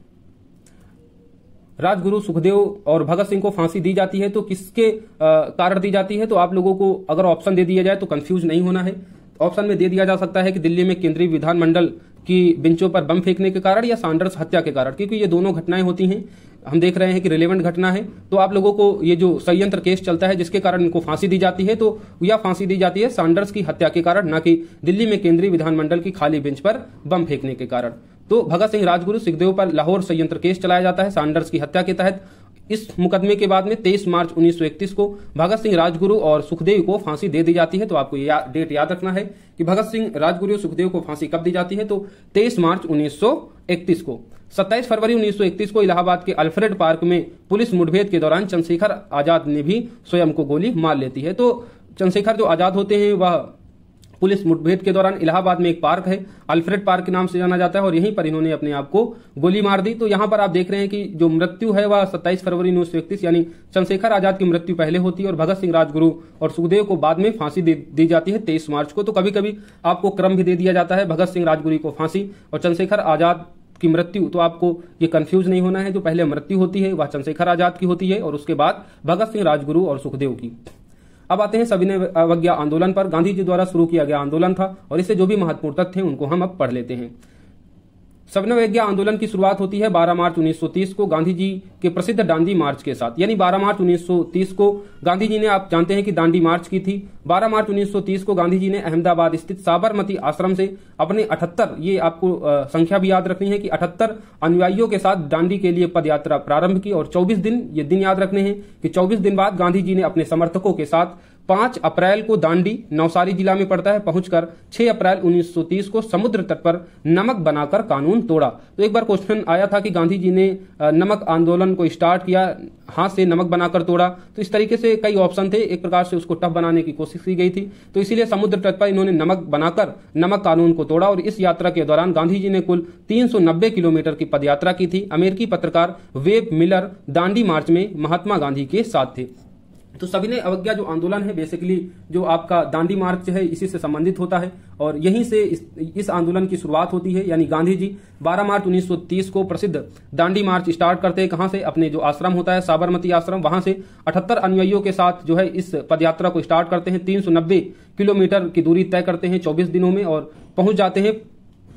राजगुरु, सुखदेव और भगत सिंह को फांसी दी जाती है तो किसके कारण दी जाती है? तो आप लोगों को अगर ऑप्शन दे दिया जाए तो कंफ्यूज नहीं होना है। ऑप्शन में दे दिया जा सकता है कि दिल्ली में केंद्रीय विधानमंडल की बेंचों पर बम फेंकने के कारण या सैंडर्स हत्या के कारण, क्योंकि ये दोनों घटनाएं होती हैं। हम देख रहे हैं कि रिलेवेंट घटना है, तो आप लोगों को ये जो षड्यंत्र केस चलता है जिसके कारण इनको फांसी दी जाती है, तो यह फांसी दी जाती है सैंडर्स की हत्या के कारण, न कि दिल्ली में केंद्रीय विधानमंडल की खाली बेंच पर बम फेंकने के कारण। तो भगत सिंह, राजगुरु, सुखदेव पर लाहौर षड्यंत्र केस चलाया जाता है सैंडर्स की हत्या के तहत। इस मुकदमे के बाद में 23 मार्च 1931 को भगत सिंह, राजगुरु और सुखदेव को फांसी दे दी जाती है। तो आपको डेट याद रखना है कि भगत सिंह, राजगुरु, सुखदेव को फांसी कब दी जाती है? तो 23 मार्च 1931 को। 27 फरवरी 1931 को इलाहाबाद के अल्फ्रेड पार्क में पुलिस मुठभेड़ के दौरान चंद्रशेखर आजाद ने भी स्वयं को गोली मार लेती है। तो चंद्रशेखर जो आजाद होते हैं वह पुलिस मुठभेड़ के दौरान इलाहाबाद में एक पार्क है, अल्फ्रेड पार्क के नाम से जाना जाता है, और यहीं पर इन्होंने अपने आप को गोली मार दी। तो यहां पर आप देख रहे हैं कि जो मृत्यु है वह 27 फरवरी 1931 यानी चंद्रशेखर आजाद की मृत्यु पहले होती है और भगत सिंह, राजगुरु और सुखदेव को बाद में फांसी दी जाती है 23 मार्च को। तो कभी कभी आपको क्रम भी दे दिया जाता है, भगत सिंह, राजगुरु को फांसी और चंद्रशेखर आजाद की मृत्यु। तो आपको ये कंफ्यूज नहीं होना है, जो पहले मृत्यु होती है वह चंद्रशेखर आजाद की होती है और उसके बाद भगत सिंह, राजगुरु और सुखदेव की। अब आते हैं सविनय अवज्ञा आंदोलन पर। गांधी जी द्वारा शुरू किया गया आंदोलन था और इससे जो भी महत्वपूर्ण तथ्य हैं उनको हम अब पढ़ लेते हैं। सविनय अवज्ञा आंदोलन की शुरुआत होती है 12 मार्च 1930 को गांधी जी के प्रसिद्ध दांडी मार्च के साथ। यानी 12 मार्च 1930 को गांधी जी ने, आप जानते हैं कि दांडी मार्च की थी। 12 मार्च 1930 को गांधी जी ने अहमदाबाद स्थित साबरमती आश्रम से अपने 78, ये आपको संख्या भी याद रखनी है कि 78 अनुयायियों के साथ दांडी के लिए पद यात्रा प्रारंभ की। और 24 दिन, ये दिन याद रखने हैं कि 24 दिन बाद गांधी जी ने अपने समर्थकों के साथ 5 अप्रैल को दांडी नवसारी जिला में पड़ता है पहुंचकर 6 अप्रैल 1930 को समुद्र तट पर नमक बनाकर कानून तोड़ा। तो एक बार क्वेश्चन आया था कि गांधी जी ने नमक आंदोलन को स्टार्ट किया, हाथ से नमक बनाकर तोड़ा, तो इस तरीके से कई ऑप्शन थे, एक प्रकार से उसको टफ बनाने की कोशिश की गई थी। तो इसीलिए समुद्र तट पर इन्होंने नमक बनाकर नमक कानून को तोड़ा और इस यात्रा के दौरान गांधी जी ने कुल 390 किलोमीटर की पदयात्रा की थी। अमेरिकी पत्रकार वेब मिलर दांडी मार्च में महात्मा गांधी के साथ थे। तो सविनय अवज्ञा जो आंदोलन है बेसिकली जो आपका दांडी मार्च है इसी से संबंधित होता है और यहीं से इस आंदोलन की शुरुआत होती है। यानी गांधी जी 12 मार्च 1930 को प्रसिद्ध दांडी मार्च स्टार्ट करते हैं। कहां से? अपने जो आश्रम होता है साबरमती आश्रम, वहां से 78 अनुयायियों के साथ जो है इस पदयात्रा को स्टार्ट करते हैं। 390 किलोमीटर की दूरी तय करते हैं 24 दिनों में और पहुंच जाते हैं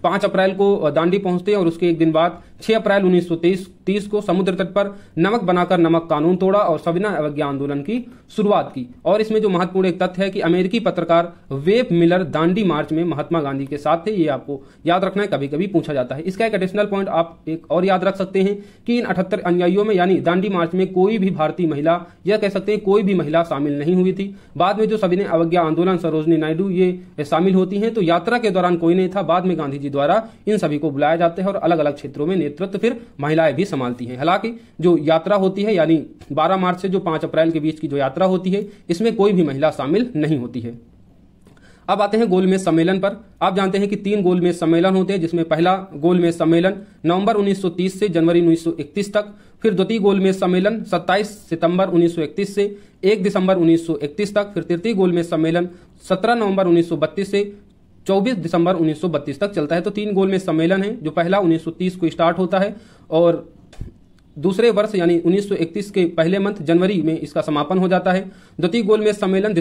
5 अप्रैल को दांडी पहुंचते हैं और उसके एक दिन बाद 6 अप्रैल 1930 को समुद्र तट पर नमक बनाकर नमक कानून तोड़ा और सविनय अवज्ञा आंदोलन की शुरुआत की। और इसमें जो महत्वपूर्ण एक तथ्य है कि अमेरिकी पत्रकार वेब मिलर दांडी मार्च में महात्मा गांधी के साथ थे, ये आपको याद रखना है, कभी कभी पूछा जाता है। इसका एक एडिशनल पॉइंट आप एक और याद रख सकते हैं कि इन 78 अनुयायियों में यानी दांडी मार्च में कोई भी भारतीय महिला या कह सकते हैं कोई भी महिला शामिल नहीं हुई थी। बाद में जो सविनय अवज्ञा आंदोलन सरोजनी नायडू ये शामिल होती हैं, तो यात्रा के दौरान कोई नहीं था। बाद में गांधी जी द्वारा इन सभी को बुलाया जाता है और अलग अलग क्षेत्रों में नेतृत्व फिर महिलाएं भी संभालती हैं। हालांकि जो यात्रा होती है यानी 12 मार्च से जो 5 अप्रैल के बीच की जो यात्रा होती है इसमें कोई भी महिला शामिल नहीं होती है। अब आते हैं गोलमेज सम्मेलन पर। आप जानते हैं कि 3 गोलमेज सम्मेलन होते हैं, जिसमें पहला गोलमेज सम्मेलन नवंबर 1930 से जनवरी 1931 तक, फिर द्वितीय गोलमेज सम्मेलन 27 सितंबर 1931 से 1 दिसंबर 1931 तक, फिर तृतीय गोलमेज सम्मेलन 17 नवंबर 1932 से 24 दिसंबर 1932 तक चलता है। तो 3 गोलमेज सम्मेलन है, जो पहला 1930 को स्टार्ट होता है और दूसरे वर्ष यानी 1931 के पहले मंथ जनवरी में इसका समापन हो जाता है। द्वितीय गोलमेज सम्मेलन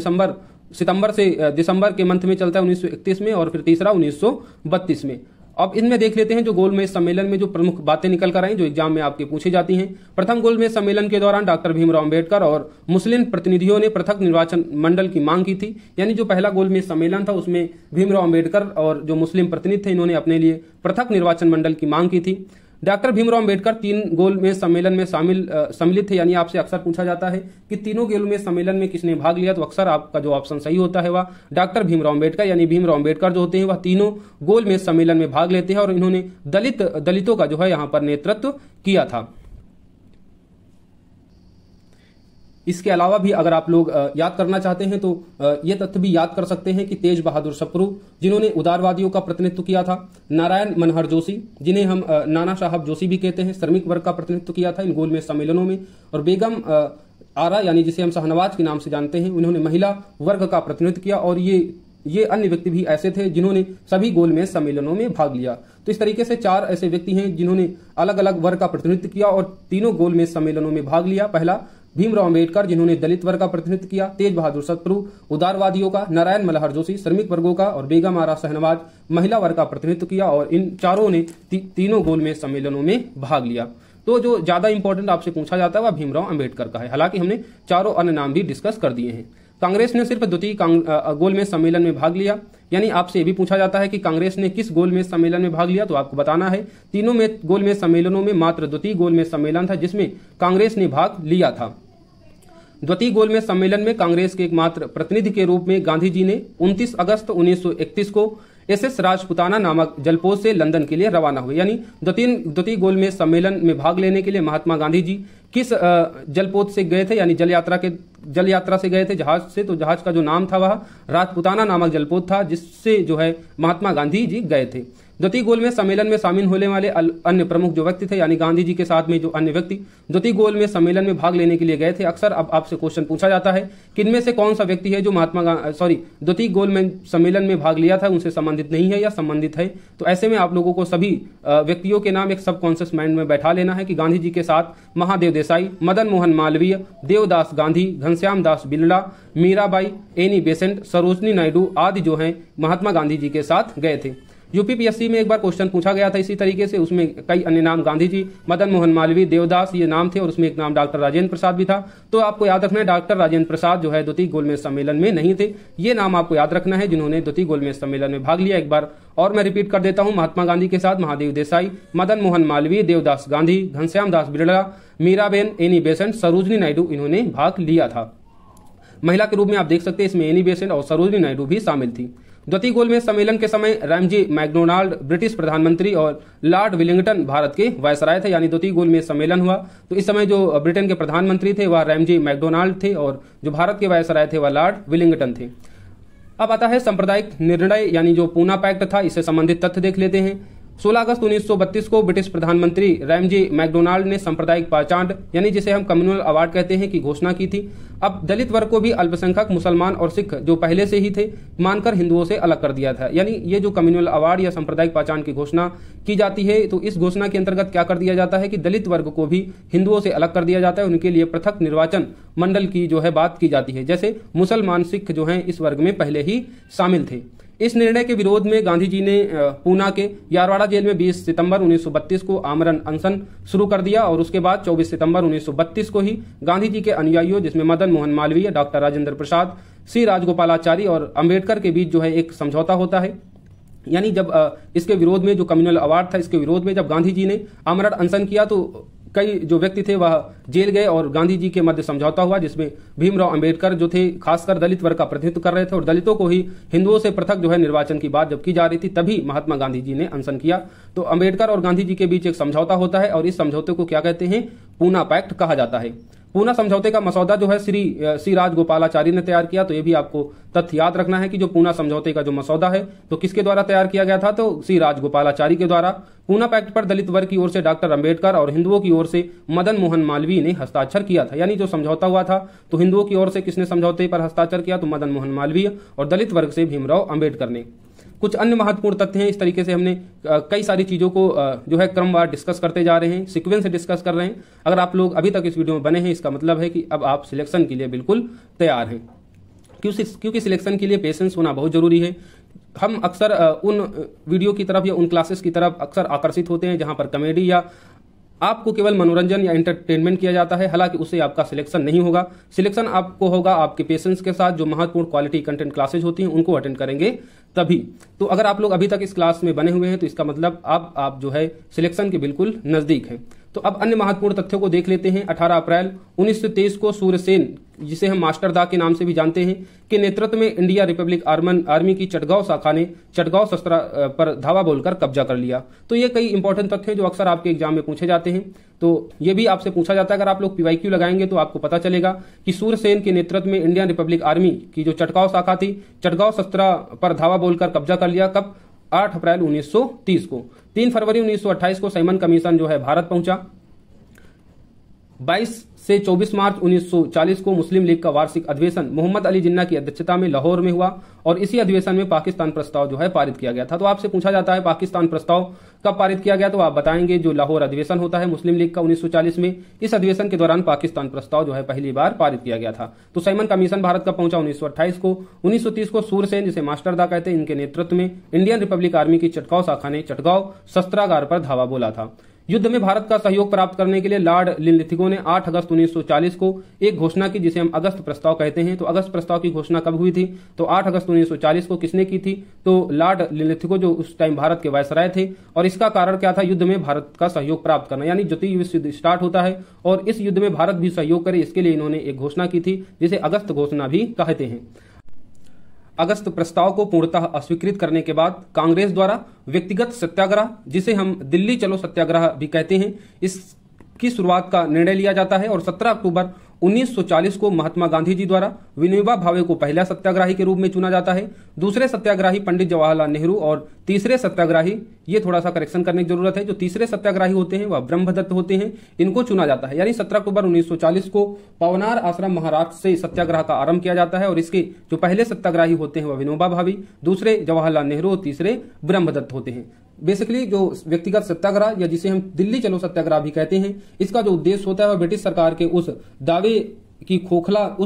सितंबर से दिसंबर के मंथ में चलता है 1931 में और फिर तीसरा 1932 में। अब इनमें देख लेते हैं जो गोलमेज सम्मेलन में जो प्रमुख बातें निकल कर आई जो एग्जाम में आपके पूछी जाती हैं। प्रथम गोलमेज सम्मेलन के दौरान डॉक्टर भीमराव अंबेडकर और मुस्लिम प्रतिनिधियों ने पृथक निर्वाचन मंडल की मांग की थी। यानी जो पहला गोलमेज सम्मेलन था उसमें भीमराव अंबेडकर और जो मुस्लिम प्रतिनिधि थे इन्होंने अपने लिए पृथक निर्वाचन मंडल की मांग की थी। डॉक्टर भीमराव अंबेडकर 3 गोलमेज सम्मेलन में सम्मिलित थे। यानी आपसे अक्सर पूछा जाता है कि तीनों गोलमेज सम्मेलन में किसने भाग लिया, तो अक्सर आपका जो ऑप्शन सही होता है वह डॉक्टर भीमराव अंबेडकर। यानी भीमराव अंबेडकर जो होते हैं वह तीनों गोलमेज सम्मेलन में भाग लेते हैं और इन्होंने दलितों का जो है यहाँ पर नेतृत्व किया था। इसके अलावा भी अगर आप लोग याद करना चाहते हैं तो ये तथ्य भी याद कर सकते हैं कि तेज बहादुर सप्रू जिन्होंने उदारवादियों का प्रतिनिधित्व किया था, नारायण मनोहर जोशी जिन्हें हम नाना साहब जोशी भी कहते हैं, श्रमिक वर्ग का प्रतिनिधित्व किया था इन गोलमेज सम्मेलनों में, और बेगम आरा यानी जिसे हम शाहनवाज के नाम से जानते हैं उन्होंने महिला वर्ग का प्रतिनिधित्व किया। और ये अन्य व्यक्ति भी ऐसे थे जिन्होंने सभी गोलमेज सम्मेलनों में भाग लिया। तो इस तरीके से 4 ऐसे व्यक्ति हैं जिन्होंने अलग अलग वर्ग का प्रतिनिधित्व किया और तीनों गोलमेज सम्मेलनों में भाग लिया। पहला भीमराव अंबेडकर जिन्होंने दलित वर्ग का प्रतिनिधित्व किया, तेज बहादुर सप्रू उदारवादियों का, नारायण मनोहर जोशी श्रमिक वर्गों का और बेगम आरा शाहनवाज महिला वर्ग का प्रतिनिधित्व किया और इन चारों ने तीनों गोलमेज सम्मेलनों में भाग लिया। तो जो ज्यादा इंपॉर्टेंट आपसे पूछा जाता है वह भीमराव अंबेडकर का है। हालांकि हमने चारों अन्य नाम भी डिस्कस कर दिए हैं। कांग्रेस ने सिर्फ द्वितीय गोलमेज सम्मेलन में भाग लिया। यानी आपसे ये भी पूछा जाता है कि कांग्रेस ने किस गोलमेज सम्मेलन में भाग लिया, तो आपको बताना है तीनों में गोलमेज सम्मेलनों में मात्र द्वितीय गोलमेज सम्मेलन था जिसमें कांग्रेस ने भाग लिया था। द्वितीय गोलमेज सम्मेलन में कांग्रेस के एकमात्र प्रतिनिधि के रूप में गांधी जी ने 29 अगस्त 1931 को SS राजपुताना नामक जलपोत से लंदन के लिए रवाना हुए। यानी द्वितीय गोलमेज सम्मेलन में भाग लेने के लिए महात्मा गांधी जी किस जलपोत से गए थे, यानी जल यात्रा से गए थे जहाज से। तो जहाज का जो नाम था वह राजपुताना नामक जलपोत था जिससे जो है महात्मा गांधी जी गए थे। द्वितीय गोलमेज सम्मेलन में शामिल होने वाले अन्य प्रमुख जो व्यक्ति थे यानी गांधी जी के साथ में जो अन्य व्यक्ति द्वितीय गोलमेज सम्मेलन में भाग लेने के लिए गए थे, अक्सर अब आपसे क्वेश्चन पूछा जाता है कि इनमें से कौन सा व्यक्ति है जो द्वितीय गोलमेज सम्मेलन में भाग लिया था उनसे संबंधित नहीं है या संबंधित है। तो ऐसे में आप लोगों को सभी व्यक्तियों के नाम एक सबकॉन्शियस माइंड में बैठा लेना है कि गांधी जी के साथ महादेव देसाई, मदन मोहन मालवीय, देवदास गांधी, घनश्याम दास बिरला, मीराबाई, एनी बेसेंट, सरोजनी नायडू आदि जो हैं महात्मा गांधी जी के साथ गए थे। यूपीपीएससी में एक बार क्वेश्चन पूछा गया था इसी तरीके से, उसमें कई अन्य नाम गांधी जी, मदन मोहन मालवीय, देवदास ये नाम थे और उसमें एक नाम डॉक्टर राजेंद्र प्रसाद भी था। तो आपको याद रखना है डॉक्टर राजेंद्र प्रसाद जो है द्वितीय गोलमेज सम्मेलन में नहीं थे। ये नाम आपको याद रखना है जिन्होंने द्वितीय गोलमेज सम्मेलन में भाग लिया। एक बार और मैं रिपीट कर देता हूं, महात्मा गांधी के साथ महादेव देसाई, मदन मोहन मालवीय, देवदास गांधी, घनश्याम दास बिरला, मीराबेन, एनी बेसेंट, सरोजनी नायडू इन्होंने भाग लिया था। महिला के रूप में आप देख सकते हैं इसमें एनी बेसेंट और सरोजिनी नायडू भी शामिल थी। द्वितीय गोलमेज सम्मेलन के समय रैमजी मैकडोनाल्ड ब्रिटिश प्रधानमंत्री और लॉर्ड विलिंगटन भारत के वायसराय थे। यानी द्वितीय गोलमेज सम्मेलन हुआ तो इस समय जो ब्रिटेन के प्रधानमंत्री थे वह रैमजी मैकडोनाल्ड थे और जो भारत के वायसराय थे वह लॉर्ड विलिंगटन थे। अब आता है सांप्रदायिक निर्णय यानी जो पूना पैक्ट था, इससे संबंधित तथ्य देख लेते हैं। 16 अगस्त 1932 को ब्रिटिश प्रधानमंत्री रैमजी मैकडोनाल्ड ने सांप्रदायिक पहचान यानी जिसे हम कम्युनल अवार्ड कहते हैं की घोषणा की थी। अब दलित वर्ग को भी अल्पसंख्यक मुसलमान और सिख जो पहले से ही थे मानकर हिंदुओं से अलग कर दिया था। यानी ये जो कम्युनल अवार्ड या सांप्रदायिक पहचान की घोषणा की जाती है तो इस घोषणा के अंतर्गत क्या कर दिया जाता है कि दलित वर्ग को भी हिंदुओं से अलग कर दिया जाता है। उनके लिए पृथक निर्वाचन मंडल की जो है बात की जाती है, जैसे मुसलमान सिख जो हैं इस वर्ग में पहले ही शामिल थे। इस निर्णय के विरोध में गांधी जी ने पूना के यारवाड़ा जेल में 20 सितंबर 1932 को आमरण अनशन शुरू कर दिया और उसके बाद 24 सितंबर 1932 को ही गांधी जी के अनुयायियों जिसमें मदन मोहन मालवीय, डॉक्टर राजेंद्र प्रसाद, सी राजगोपालाचारी और अंबेडकर के बीच जो है एक समझौता होता है। यानी जब इसके विरोध में जो कम्युनल अवार्ड था इसके विरोध में जब गांधी जी ने आमरण अनशन किया तो कई जो व्यक्ति थे वह जेल गए और गांधी जी के मध्य समझौता हुआ जिसमें भीमराव अंबेडकर जो थे खासकर दलित वर्ग का प्रतिनिधित्व कर रहे थे और दलितों को ही हिंदुओं से पृथक जो है निर्वाचन की बात जब की जा रही थी तभी महात्मा गांधी जी ने अनशन किया। तो अंबेडकर और गांधी जी के बीच एक समझौता होता है और इस समझौते को क्या कहते हैं, पूना पैक्ट कहा जाता है। पूना समझौते का मसौदा जो है सी राजगोपालाचारी ने तैयार किया। तो ये भी आपको तथ्य याद रखना है कि जो पूना समझौते का जो मसौदा है तो किसके द्वारा तैयार किया गया था, तो सी राजगोपालाचारी के द्वारा। पूना पैक्ट पर दलित वर्ग की ओर से डॉक्टर अंबेडकर और हिंदुओं की ओर से मदन मोहन मालवीय ने हस्ताक्षर किया था। यानी जो समझौता हुआ था तो हिंदुओं की ओर से किसने समझौते पर हस्ताक्षर किया, तो मदन मोहन मालवीय, और दलित वर्ग से भीमराव अंबेडकर ने। कुछ अन्य महत्वपूर्ण तथ्य हैं। इस तरीके से हमने कई सारी चीजों को जो है क्रमवार डिस्कस करते जा रहे हैं, सीक्वेंस से डिस्कस कर रहे हैं। अगर आप लोग अभी तक इस वीडियो में बने हैं इसका मतलब है कि अब आप सिलेक्शन के लिए बिल्कुल तैयार हैं, क्योंकि सिलेक्शन के लिए पेशेंस होना बहुत जरूरी है। हम अक्सर उन वीडियो की तरफ या उन क्लासेस की तरफ अक्सर आकर्षित होते हैं जहां पर कॉमेडी या आपको केवल मनोरंजन या एंटरटेनमेंट किया जाता है, हालांकि उससे आपका सिलेक्शन नहीं होगा। सिलेक्शन आपको होगा आपके पेशेंस के साथ। जो महत्वपूर्ण क्वालिटी कंटेंट क्लासेज होती हैं उनको अटेंड करेंगे तभी। तो अगर आप लोग अभी तक इस क्लास में बने हुए हैं तो इसका मतलब आप जो है सिलेक्शन के बिल्कुल नजदीक हैं। तो अब अन्य महत्वपूर्ण तथ्यों को देख लेते हैं। 18 अप्रैल 1923 को सूर्यसेन, जिसे हम मास्टर दा के नाम से भी जानते हैं, के नेतृत्व में इंडिया रिपब्लिक आर्मी की चटगांव शाखा ने चटगांव शस्त्रा पर धावा बोलकर कब्जा कर लिया। तो ये कई इंपॉर्टेंट तथ्य हैं जो अक्सर आपके एग्जाम में पूछे जाते हैं। तो ये भी आपसे पूछा जाता है। अगर आप लोग PYQ लगाएंगे तो आपको पता चलेगा कि सूर्यसेन के नेतृत्व में इंडियन रिपब्लिक आर्मी की जो चटगांव शाखा थी, चटगांव शस्त्रा पर धावा बोलकर कब्जा कर लिया। कब? 8 अप्रैल 1930 को। 3 फरवरी 1928 को साइमन कमीशन जो है भारत पहुंचा। 22 से 24 मार्च 1940 को मुस्लिम लीग का वार्षिक अधिवेशन मोहम्मद अली जिन्ना की अध्यक्षता में लाहौर में हुआ और इसी अधिवेशन में पाकिस्तान प्रस्ताव जो है पारित किया गया था। तो आपसे पूछा जाता है पाकिस्तान प्रस्ताव कब पारित किया गया, तो आप बताएंगे जो लाहौर अधिवेशन होता है मुस्लिम लीग का 1940 में, इस अधिवेशन के दौरान पाकिस्तान प्रस्ताव जो है पहली बार पारित किया गया था। तो साइमन कमीशन भारत कब पहुंचा? 1928 को। 1930 को सूरसेन, जिसे मास्टर दा कहते हैं, इनके नेतृत्व में इंडियन रिपब्लिक आर्मी की चटगांव शाखा ने चटगांव शस्त्रागार पर धावा बोला था। युद्ध में भारत का सहयोग प्राप्त करने के लिए लॉर्ड लिनलिथिगो ने 8 अगस्त 1940 को एक घोषणा की जिसे हम अगस्त प्रस्ताव कहते हैं। तो अगस्त प्रस्ताव की घोषणा कब हुई थी? तो 8 अगस्त 1940 को किसने की थी? तो लॉर्ड लिनलिथिगो, जो उस टाइम भारत के वायसराय थे। और इसका कारण क्या था? युद्ध में भारत का सहयोग प्राप्त करना, यानी द्वितीय विश्व युद्ध स्टार्ट होता है और इस युद्ध में भारत भी सहयोग करे, इसके लिए इन्होंने एक घोषणा की थी जिसे अगस्त घोषणा भी कहते हैं। अगस्त प्रस्ताव को पूर्णतः अस्वीकृत करने के बाद कांग्रेस द्वारा व्यक्तिगत सत्याग्रह, जिसे हम दिल्ली चलो सत्याग्रह भी कहते हैं, इसकी शुरुआत का निर्णय लिया जाता है और 17 अक्टूबर 1940 को महात्मा गांधी जी द्वारा विनोबा भावे को पहला सत्याग्रही के रूप में चुना जाता है। दूसरे सत्याग्रही पंडित जवाहरलाल नेहरू और तीसरे सत्याग्रही, ये थोड़ा सा करेक्शन करने की जरूरत है, जो तीसरे सत्याग्रही होते हैं वह ब्रह्मदत्त होते हैं, इनको चुना जाता है। यानी 17 अक्टूबर 1940 को पवनार आश्रम महाराष्ट्र से सत्याग्रह का आरंभ किया जाता है और इसके जो पहले सत्याग्रही होते हैं वह विनोबा भावे, दूसरे जवाहरलाल नेहरू और तीसरे ब्रह्मदत्त होते हैं। बेसिकली जो व्यक्तिगत सत्याग्रह या जिसे हम दिल्ली चलो सत्याग्रह भी कहते हैं, इसका जो उद्देश्य होता है वह ब्रिटिश सरकार के उस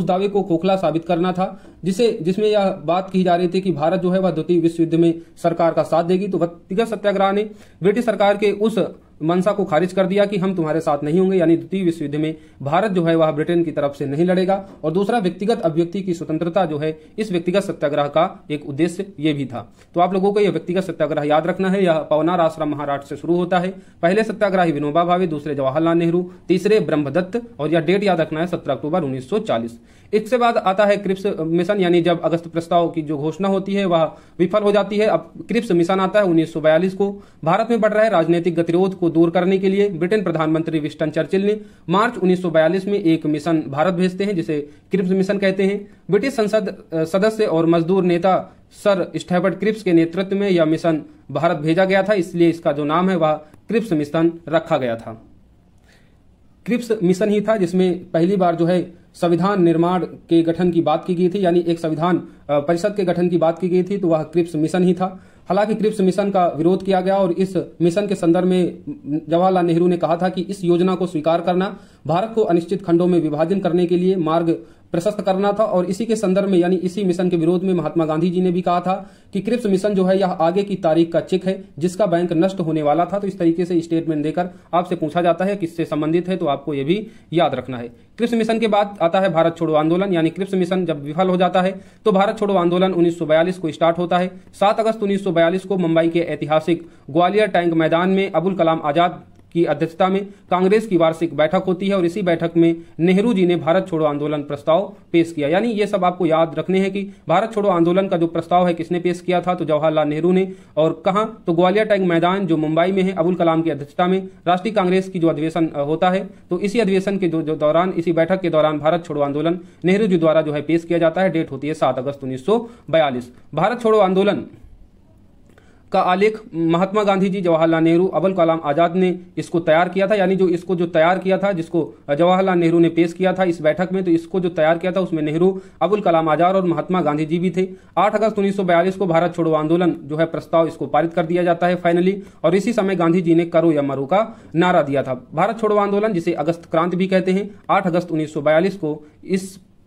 दावे को खोखला साबित करना था जिसमें यह बात कही जा रही थी कि भारत जो है वह द्वितीय विश्व युद्ध में सरकार का साथ देगी। तो व्यक्तिगत सत्याग्रह ने ब्रिटिश सरकार के उस मंशा को खारिज कर दिया कि हम तुम्हारे साथ नहीं होंगे, यानी द्वितीय विश्व युद्ध में भारत जो है वह ब्रिटेन की तरफ से नहीं लड़ेगा। और दूसरा, व्यक्तिगत अभिव्यक्ति की स्वतंत्रता जो है, इस व्यक्तिगत सत्याग्रह का एक उद्देश्य ये भी था। तो आप लोगों को यह व्यक्तिगत सत्याग्रह याद रखना है। यह पवनार आश्रम महाराष्ट्र से शुरू होता है। पहले सत्याग्रही विनोबा भावे, दूसरे जवाहरलाल नेहरू, तीसरे ब्रह्मदत्त, और यह डेट याद रखना है 17 अक्टूबर 1940। इसके बाद आता है क्रिप्स मिशन, यानी जब अगस्त प्रस्ताव की जो घोषणा होती है वह विफल हो जाती है। अब क्रिप्स मिशन आता है 1942 को। भारत में बढ़ रहे राजनीतिक गतिरोध को दूर करने के लिए ब्रिटेन प्रधानमंत्री विंस्टन चर्चिल ने मार्च 1942 में एक मिशन भारत भेजते हैं, जिसे क्रिप्स मिशन कहते हैं। ब्रिटिश संसद सदस्य और मजदूर नेता सर स्टैफर्ड क्रिप्स के नेतृत्व में यह मिशन भारत भेजा गया था, इसलिए इसका जो नाम है वह क्रिप्स मिशन रखा गया था। क्रिप्स मिशन ही था जिसमें पहली बार जो है संविधान निर्माण के गठन की बात की गई थी, यानी एक संविधान परिषद के गठन की बात की गई थी, तो वह क्रिप्स मिशन ही था। हालांकि क्रिप्स मिशन का विरोध किया गया और इस मिशन के संदर्भ में जवाहरलाल नेहरू ने कहा था कि इस योजना को स्वीकार करना भारत को अनिश्चित खंडों में विभाजन करने के लिए मार्ग प्रशस्त करना था। और इसी के संदर्भ में, यानी इसी मिशन के विरोध में महात्मा गांधी जी ने भी कहा था कि क्रिप्स मिशन जो है यह आगे की तारीख का चेक है जिसका बैंक नष्ट होने वाला था। तो इस तरीके से स्टेटमेंट देकर आपसे पूछा जाता है किससे संबंधित है, तो आपको यह भी याद रखना है। क्रिप्स मिशन के बाद आता है भारत छोड़ो आंदोलन, यानी क्रिप्स मिशन जब विफल हो जाता है तो भारत छोड़ो आंदोलन 1942 को स्टार्ट होता है। 7 अगस्त 1942 को मुंबई के ऐतिहासिक ग्वालियर टैंक मैदान में अबुल कलाम आजाद की अध्यक्षता में कांग्रेस की वार्षिक बैठक होती है और इसी बैठक में नेहरू जी ने भारत छोड़ो आंदोलन प्रस्ताव पेश किया। यानी ये सब आपको याद रखने हैं कि भारत छोड़ो आंदोलन का जो प्रस्ताव है किसने पेश किया था, तो जवाहरलाल नेहरू ने। और कहां, तो ग्वालियर टैंक मैदान जो मुंबई में है, अबुल कलाम की अध्यक्षता में राष्ट्रीय कांग्रेस की जो अधिवेशन होता है, तो इसी अधिवेशन के जो दौरान, इसी बैठक के दौरान भारत छोड़ो आंदोलन नेहरू जी द्वारा जो है पेश किया जाता है। डेट होती है 7 अगस्त 1942। भारत छोड़ो आंदोलन का आलेख महात्मा गांधी जी, जवाहरलाल नेहरू, अबुल कलाम आजाद ने इसको तैयार किया था। यानी जो इसको जो तैयार किया था, जिसको जवाहरलाल नेहरू ने पेश किया था इस बैठक में, तो इसको जो तैयार किया था उसमें नेहरू, अबुल कलाम आजाद और महात्मा गांधी जी भी थे। 8 अगस्त 1942 को भारत छोड़ो आंदोलन जो है प्रस्ताव इसको पारित कर दिया जाता है फाइनली। और इसी समय गांधी जी ने करो या मरो का नारा दिया था। भारत छोड़ो आंदोलन, जिसे अगस्त क्रांति भी कहते हैं, 8 अगस्त 1942 को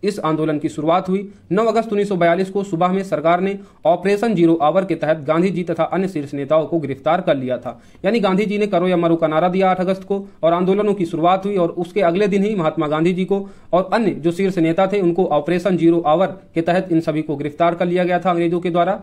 इस आंदोलन की शुरुआत हुई। 9 अगस्त 1942 को सुबह में सरकार ने ऑपरेशन जीरो आवर के तहत गांधी जी तथा अन्य शीर्ष नेताओं को गिरफ्तार कर लिया था। यानी गांधी जी ने करो या मरो का नारा दिया 8 अगस्त को और आंदोलनों की शुरुआत हुई। और उसके अगले दिन ही महात्मा गांधी जी को और अन्य जो शीर्ष नेता थे उनको ऑपरेशन जीरो आवर के तहत इन सभी को गिरफ्तार कर लिया गया था अंग्रेजों के द्वारा।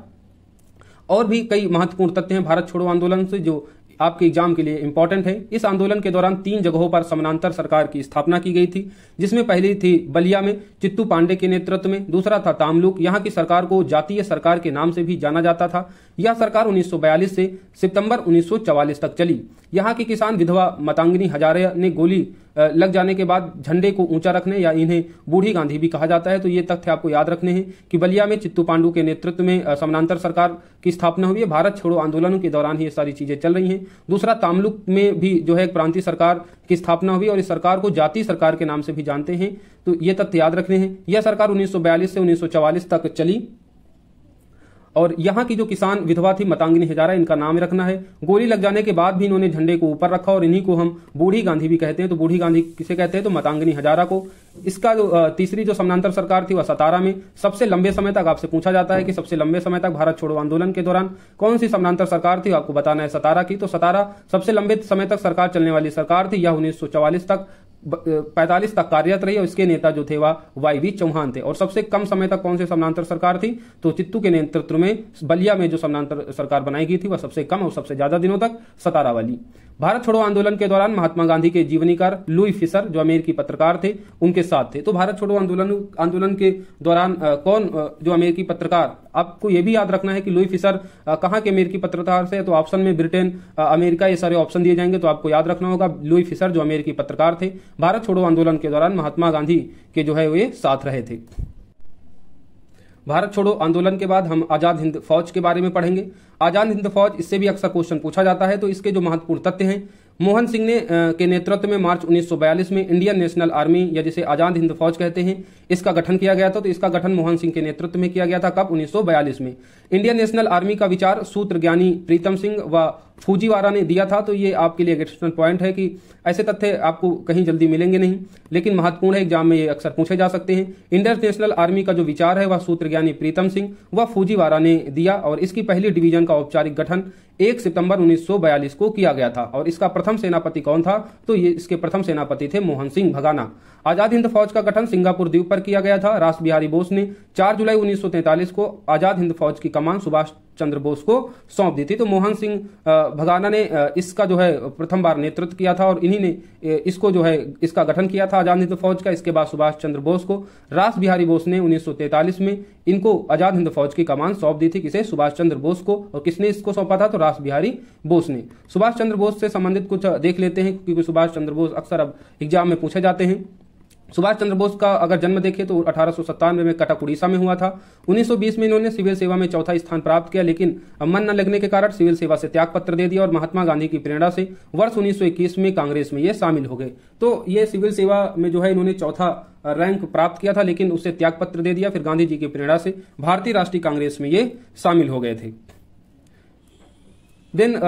और भी कई महत्वपूर्ण तथ्य हैं भारत छोड़ो आंदोलन से जो आपके एग्जाम के लिए इंपॉर्टेंट है। इस आंदोलन के दौरान 3 जगहों पर समानांतर सरकार की स्थापना की गई थी, जिसमें पहली थी बलिया में चित्तू पांडे के नेतृत्व में, दूसरा था तामलुक। यहां की सरकार को जातीय सरकार के नाम से भी जाना जाता था। यह सरकार 1942 से सितंबर 1944 तक चली। यहां की किसान विधवा मातंगिनी हजारे ने गोली लग जाने के बाद झंडे को ऊंचा रखने, या इन्हें बूढ़ी गांधी भी कहा जाता है, तो ये तथ्य आपको याद रखने हैं कि बलिया में चित्तू पांडु के नेतृत्व में समानांतर सरकार की स्थापना हुई है। भारत छोड़ो आंदोलनों के दौरान ही ये सारी चीजें चल रही हैं। दूसरा, तामलुक में भी जो है प्रांतीय सरकार की स्थापना हुई और इस सरकार को जातीय सरकार के नाम से भी जानते हैं, तो ये तथ्य याद रखने हैं। यह सरकार 1942 से 1944 तक चली। और यहाँ की जो किसान विधवा थी मातंगिनी हजारा, इनका नाम रखना है। गोली लग जाने के बाद भी इन्होंने झंडे को ऊपर रखा और इन्हीं को हम बूढ़ी गांधी भी कहते हैं। तो बूढ़ी गांधी किसे कहते हैं, तो मातंगिनी हजारा को। इसका जो तीसरी जो समानांतर सरकार थी वह सतारा में। सबसे लंबे समय तक आपसे पूछा जाता है कि सबसे लंबे समय तक भारत छोड़ो आंदोलन के दौरान कौन सी समानांतर सरकार थी, आपको बताना है सतारा की। तो सतारा सबसे लंबे समय तक सरकार चलने वाली सरकार थी। यह 1944 तक 45 तक कार्यरत रही और इसके नेता जो थे वह वाई.वी. चौहान थे। और सबसे कम समय तक कौन सी समानांतर सरकार थी, तो चित्तू के नेतृत्व में बलिया में जो समानांतर सरकार बनाई गई थी वह सबसे कम और सबसे ज्यादा दिनों तक सतारा वाली। भारत छोड़ो आंदोलन के दौरान महात्मा गांधी के जीवनीकार लुई फिशर जो अमेरिकी पत्रकार थे उनके साथ थे। तो भारत छोड़ो आंदोलन के दौरान कौन जो अमेरिकी पत्रकार, आपको यह भी याद रखना है कि लुई फिशर कहां के अमेरिकी पत्रकार से, तो ऑप्शन में ब्रिटेन, अमेरिका, ये सारे ऑप्शन दिए जाएंगे, तो आपको याद रखना होगा लुई फिशर जो अमेरिकी पत्रकार थे। भारत छोड़ो आंदोलन के दौरान महात्मा गांधी के जो है वे साथ रहे थे। भारत छोड़ो आंदोलन के बाद हम आजाद हिंद फौज के बारे में पढ़ेंगे। आजाद हिंद फौज, इससे भी अक्सर क्वेश्चन पूछा जाता है। तो इसके जो महत्वपूर्ण तथ्य हैं, मोहन सिंह ने के नेतृत्व में मार्च 1942 में इंडियन नेशनल आर्मी या जिसे आजाद हिंद फौज कहते हैं, इसका गठन किया गया था। तो इसका गठन मोहन सिंह के नेतृत्व में किया गया था। कब, 1942 में। इंडियन नेशनल आर्मी का विचार सूत्र ज्ञानी प्रीतम सिंह व फूजीवारा ने दिया था। तो ये आपके लिए एक एडिशनल पॉइंट है कि ऐसे तथ्य आपको कहीं जल्दी मिलेंगे नहीं, लेकिन महत्वपूर्ण है, एग्जाम में ये अक्सर पूछे जा सकते हैं। इंडियन नेशनल आर्मी का जो विचार है वह सूत्रज्ञानी प्रीतम सिंह व फूजीवारा ने दिया और इसकी पहली डिवीजन का औपचारिक गठन 1 सितंबर 1942 को किया गया था। और इसका प्रथम सेनापति कौन था? तो ये इसके प्रथम सेनापति थे मोहन सिंह भगाना। आजाद हिंद फौज का गठन सिंगापुर द्वीप पर किया गया था। रास बिहारी बोस ने 4 जुलाई 1943 को आजाद हिंद फौज की कमान सुभाष चंद्र बोस को सौंप दी थी। तो मोहन सिंह भगाना ने इसका जो है प्रथम बार नेतृत्व किया था और इन्हीं ने इसको जो है इसका गठन किया था आजाद हिंद फौज का। इसके बाद सुभाष चंद्र बोस को रास बिहारी बोस ने 1943 में इनको आजाद हिंद फौज की कमान सौंप दी थी। किसे? सुभाष चंद्र बोस को। और किसने इसको सौंपा था? तो रास बिहारी बोस ने। सुभाष चंद्र बोस से संबंधित कुछ देख लेते हैं, क्योंकि सुभाष चंद्र बोस अक्सर अब एग्जाम में पूछे जाते हैं। सुभाष चंद्र बोस का अगर जन्म देखें तो 1897 में कटक उड़ीसा में हुआ था। 1920 में इन्होंने सिविल सेवा में चौथा स्थान प्राप्त किया, लेकिन मन न लगने के कारण सिविल सेवा से त्याग पत्र दे दिया और महात्मा गांधी की प्रेरणा से वर्ष 1921 में कांग्रेस में ये शामिल हो गए। तो ये सिविल सेवा में जो है इन्होंने चौथा रैंक प्राप्त किया था, लेकिन उससे त्याग पत्र दे दिया। फिर गांधी जी की प्रेरणा से भारतीय राष्ट्रीय कांग्रेस में ये शामिल हो गए थे। देन